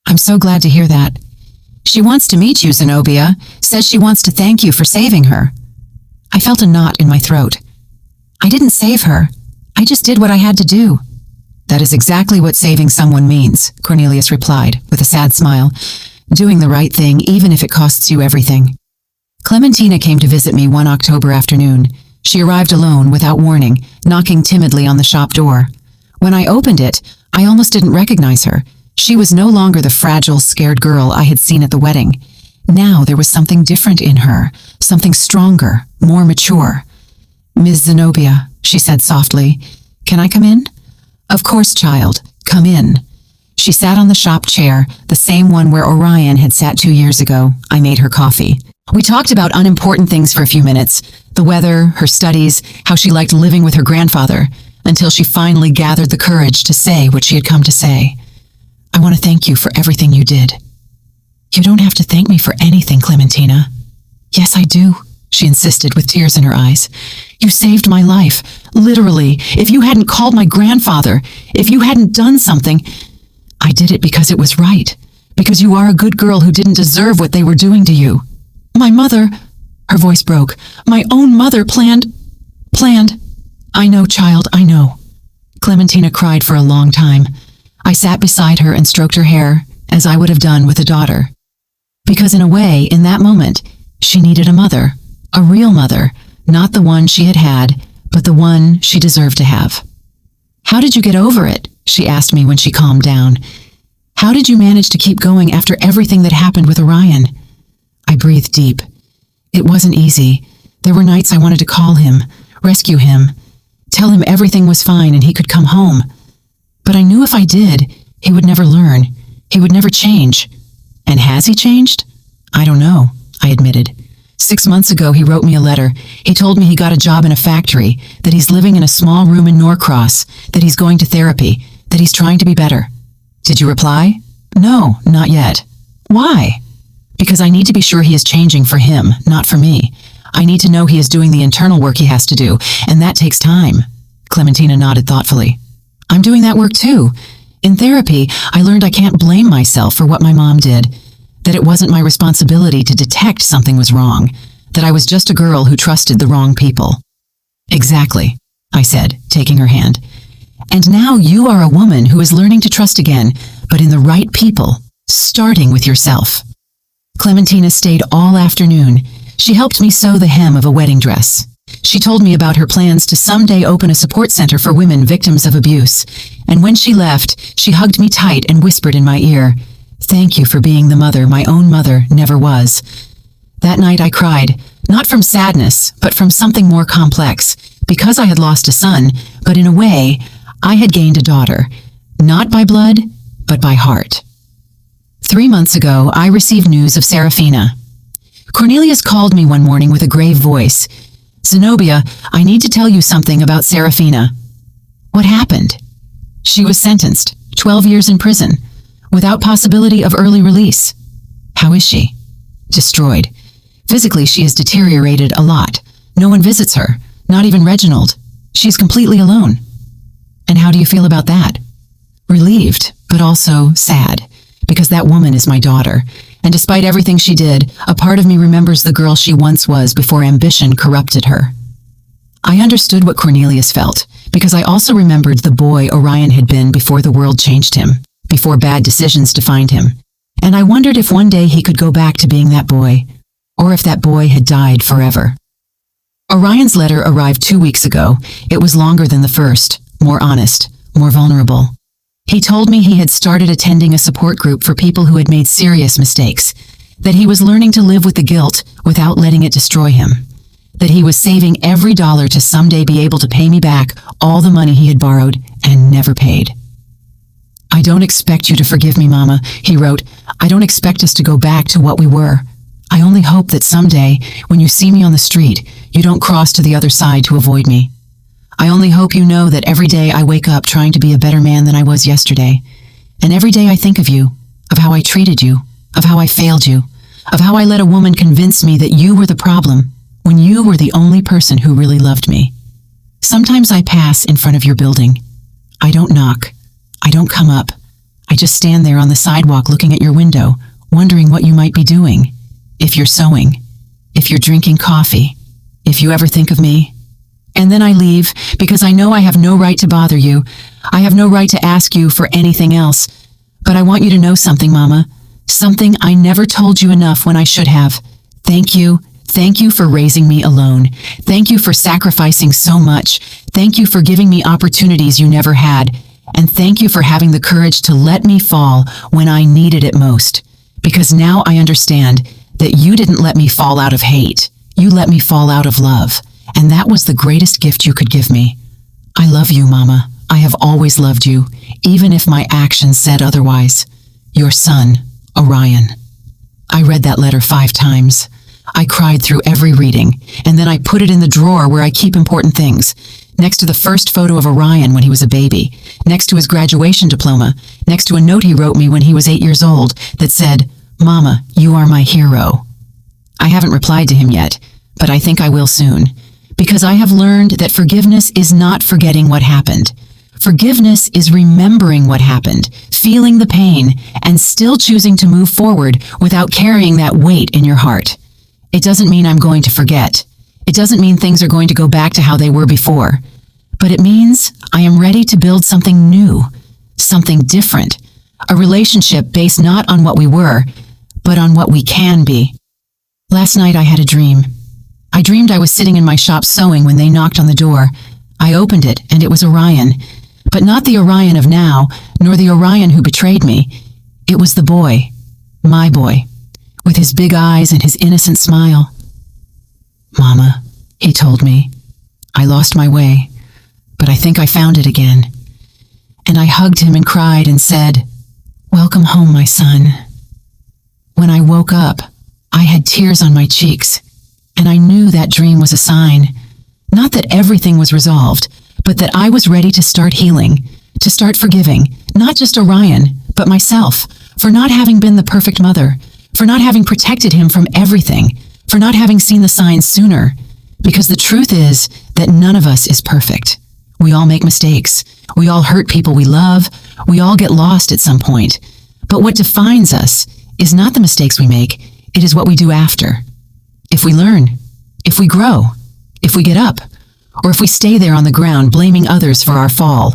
Speaker 1: I'm so glad to hear that. She wants to meet you, Zenobia, says she wants to thank you for saving her. I felt a knot in my throat. I didn't save her. I just did what I had to do. That is exactly what saving someone means, Cornelius replied, with a sad smile. Doing the right thing, even if it costs you everything. Clementina came to visit me one October afternoon. She arrived alone, without warning, knocking timidly on the shop door. When I opened it, I almost didn't recognize her. She was no longer the fragile, scared girl I had seen at the wedding. Now there was something different in her, something stronger, more mature. Ms. Zenobia, she said softly, can I come in? Of course, child, come in. She sat on the shop chair, the same one where Orion had sat 2 years ago. I made her coffee. We talked about unimportant things for a few minutes, the weather, her studies, how she liked living with her grandfather, until she finally gathered the courage to say what she had come to say. I want to thank you for everything you did. You don't have to thank me for anything, Clementina. Yes, I do, she insisted with tears in her eyes. You saved my life, literally. If you hadn't called my grandfather, if you hadn't done something, I did it because it was right, because you are a good girl who didn't deserve what they were doing to you. My mother, her voice broke, my own mother planned. I know, child, I know. Clementina cried for a long time. I sat beside her and stroked her hair, as I would have done with a daughter. Because in a way, in that moment, she needed a mother, a real mother, not the one she had had, but the one she deserved to have. How did you get over it? She asked me when she calmed down. How did you manage to keep going after everything that happened with Orion? I breathed deep. It wasn't easy. There were nights I wanted to call him, rescue him, tell him everything was fine and he could come home. But I knew if I did, he would never learn. He would never change. And has he changed? I don't know, I admitted. 6 months ago, he wrote me a letter. He told me he got a job in a factory, that he's living in a small room in Norcross, that he's going to therapy, that he's trying to be better. Did you reply? No, not yet. Why? Because I need to be sure he is changing for him, not for me. I need to know he is doing the internal work he has to do, and that takes time. Clementina nodded thoughtfully. I'm doing that work too. In therapy, I learned I can't blame myself for what my mom did, that it wasn't my responsibility to detect something was wrong, that I was just a girl who trusted the wrong people. Exactly, I said, taking her hand. And now you are a woman who is learning to trust again, but in the right people, starting with yourself. Clementina stayed all afternoon. She helped me sew the hem of a wedding dress. She told me about her plans to someday open a support center for women victims of abuse. And when she left, she hugged me tight and whispered in my ear, "Thank you for being the mother my own mother never was." That night I cried, not from sadness, but from something more complex, because I had lost a son, but in a way, I had gained a daughter, not by blood, but by heart. 3 months ago, I received news of Serafina. Cornelius called me one morning with a grave voice. "Zenobia, I need to tell you something about Serafina." What happened? She was sentenced, 12 years in prison, without possibility of early release. How is she? Destroyed. Physically, she has deteriorated a lot. No one visits her, not even Reginald. She's completely alone. And how do you feel about that? Relieved, but also sad, because that woman is my daughter. And despite everything she did, a part of me remembers the girl she once was before ambition corrupted her. I understood what Cornelius felt, because I also remembered the boy Orion had been before the world changed him, before bad decisions defined him. And I wondered if one day he could go back to being that boy, or if that boy had died forever. Orion's letter arrived 2 weeks ago. It was longer than the first, more honest, more vulnerable. He told me he had started attending a support group for people who had made serious mistakes, that he was learning to live with the guilt without letting it destroy him. that he was saving every dollar to someday be able to pay me back all the money he had borrowed and never paid. "I don't expect you to forgive me, Mama," he wrote. "I don't expect us to go back to what we were. I only hope that someday, when you see me on the street, you don't cross to the other side to avoid me. I only hope you know that every day I wake up trying to be a better man than I was yesterday. And every day I think of you, of how I treated you, of how I failed you, of how I let a woman convince me that you were the problem when you were the only person who really loved me. Sometimes I pass in front of your building. I don't knock. I don't come up. I just stand there on the sidewalk looking at your window, wondering what you might be doing. If you're sewing, if you're drinking coffee, if you ever think of me. And then I leave because I know I have no right to bother you. I have no right to ask you for anything else. But I want you to know something, Mama. Something I never told you enough when I should have. Thank you. Thank you for raising me alone. Thank you for sacrificing so much. Thank you for giving me opportunities you never had. And thank you for having the courage to let me fall when I needed it most. Because now I understand that you didn't let me fall out of hate. You let me fall out of love. And that was the greatest gift you could give me. I love you, Mama. I have always loved you, even if my actions said otherwise. Your son, Orion. I read that letter 5 times. I cried through every reading, and then I put it in the drawer where I keep important things, next to the first photo of Orion when he was a baby, next to his graduation diploma, next to a note he wrote me when he was 8 years old that said, "Mama, you are my hero." I haven't replied to him yet, but I think I will soon, because I have learned that forgiveness is not forgetting what happened. Forgiveness is remembering what happened, feeling the pain, and still choosing to move forward without carrying that weight in your heart. It doesn't mean I'm going to forget. It doesn't mean things are going to go back to how they were before. But it means I am ready to build something new, something different, a relationship based not on what we were, but on what we can be. Last night I had a dream. I dreamed I was sitting in my shop sewing when they knocked on the door. I opened it, and it was Orion. But not the Orion of now, nor the Orion who betrayed me. It was the boy, my boy, with his big eyes and his innocent smile. "Mama," he told me, "I lost my way, but I think I found it again." And I hugged him and cried and said, "Welcome home, my son." When I woke up, I had tears on my cheeks, and I knew that dream was a sign. Not that everything was resolved, but that I was ready to start healing, to start forgiving, not just Orion, but myself, for not having been the perfect mother, for not having protected him from everything, for not having seen the signs sooner. Because the truth is that none of us is perfect. We all make mistakes. We all hurt people we love. We all get lost at some point. But what defines us is not the mistakes we make, it is what we do after. If we learn, if we grow, if we get up, or if we stay there on the ground blaming others for our fall.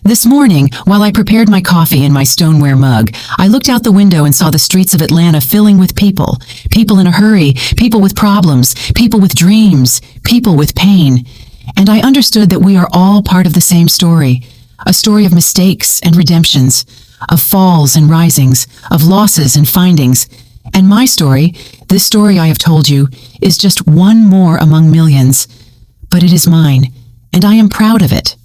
Speaker 1: This morning, while I prepared my coffee in my stoneware mug, I looked out the window and saw the streets of Atlanta filling with people. People in a hurry, people with problems, people with dreams, people with pain. And I understood that we are all part of the same story. A story of mistakes and redemptions, of falls and risings, of losses and findings. And my story, this story I have told you, is just one more among millions. But it is mine, and I am proud of it.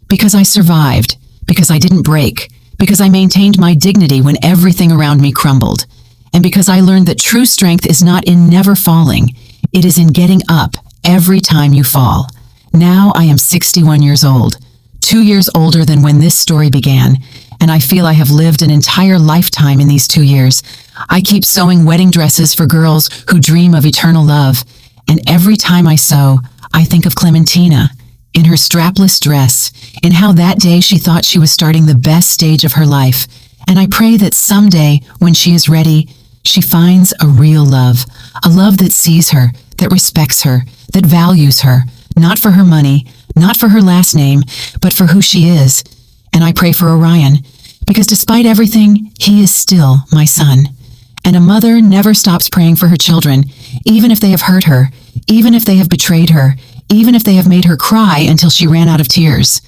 Speaker 1: Because I survived, because I didn't break, because I maintained my dignity when everything around me crumbled, and because I learned that true strength is not in never falling, it is in getting up every time you fall. Now I am 61 years old, 2 years older than when this story began, and I feel I have lived an entire lifetime in these 2 years. I keep sewing wedding dresses for girls who dream of eternal love, and every time I sew, I think of Clementina, in her strapless dress, in how that day she thought she was starting the best stage of her life, and I pray that someday, when she is ready, she finds a real love, a love that sees her, that respects her, that values her, not for her money, not for her last name, but for who she is. And I pray for Orion, because despite everything, he is still my son. And a mother never stops praying for her children, even if they have hurt her, even if they have betrayed her, even if they have made her cry until she ran out of tears.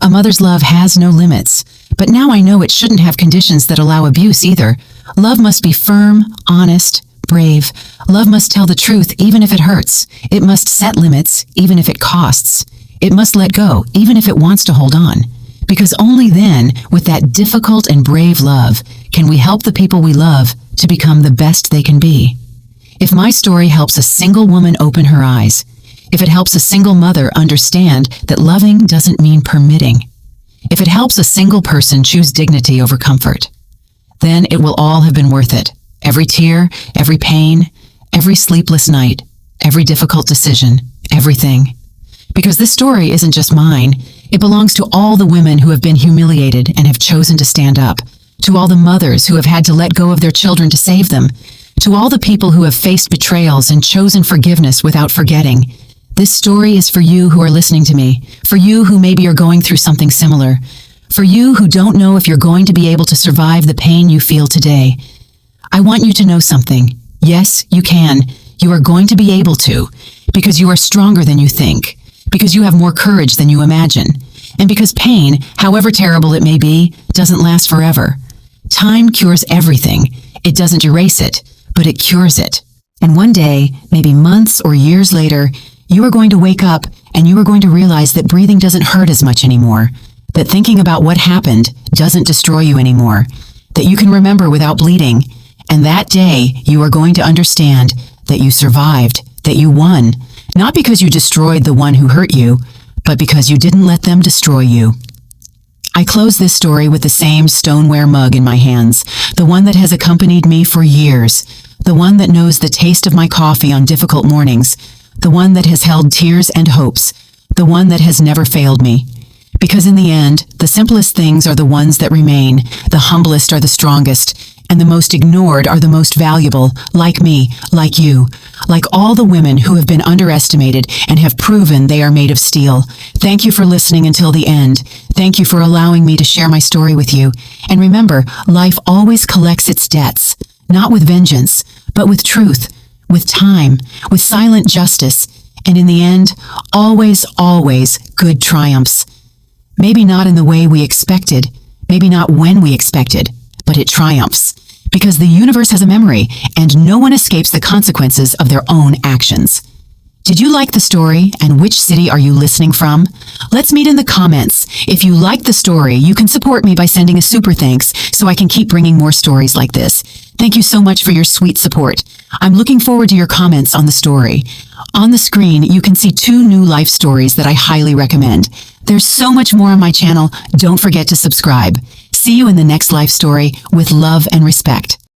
Speaker 1: A mother's love has no limits, but now I know it shouldn't have conditions that allow abuse either. Love must be firm, honest, brave. Love must tell the truth even if it hurts. It must set limits even if it costs. It must let go even if it wants to hold on. Because only then, with that difficult and brave love, can we help the people we love to become the best they can be. If my story helps a single woman open her eyes, if it helps a single mother understand that loving doesn't mean permitting, if it helps a single person choose dignity over comfort, then it will all have been worth it. Every tear, every pain, every sleepless night, every difficult decision, everything. Because this story isn't just mine. It belongs to all the women who have been humiliated and have chosen to stand up, to all the mothers who have had to let go of their children to save them, to all the people who have faced betrayals and chosen forgiveness without forgetting. This story is for you who are listening to me, for you who maybe are going through something similar, for you who don't know if you're going to be able to survive the pain you feel today. I want you to know something. Yes, you can. You are going to be able to, because you are stronger than you think, because you have more courage than you imagine, and because pain, however terrible it may be, doesn't last forever. Time cures everything. It doesn't erase it, but it cures it. And one day, maybe months or years later, you are going to wake up and you are going to realize that breathing doesn't hurt as much anymore, that thinking about what happened doesn't destroy you anymore, that you can remember without bleeding. And that day, you are going to understand that you survived, that you won, not because you destroyed the one who hurt you, but because you didn't let them destroy you. I close this story with the same stoneware mug in my hands, the one that has accompanied me for years, the one that knows the taste of my coffee on difficult mornings, the one that has held tears and hopes, the one that has never failed me. Because in the end, the simplest things are the ones that remain, the humblest are the strongest, and the most ignored are the most valuable, like me, like you, like all the women who have been underestimated and have proven they are made of steel. Thank you for listening until the end. Thank you for allowing me to share my story with you. And remember, life always collects its debts, not with vengeance, but with truth, with time, with silent justice, and in the end, always, always good triumphs. Maybe not in the way we expected, maybe not when we expected, but it triumphs. Because the universe has a memory, and no one escapes the consequences of their own actions. Did you like the story, and which city are you listening from? Let's meet in the comments. If you like the story, you can support me by sending a super thanks so I can keep bringing more stories like this. Thank you so much for your sweet support. I'm looking forward to your comments on the story. On the screen, you can see 2 new life stories that I highly recommend. There's so much more on my channel. Don't forget to subscribe. See you in the next life story with love and respect.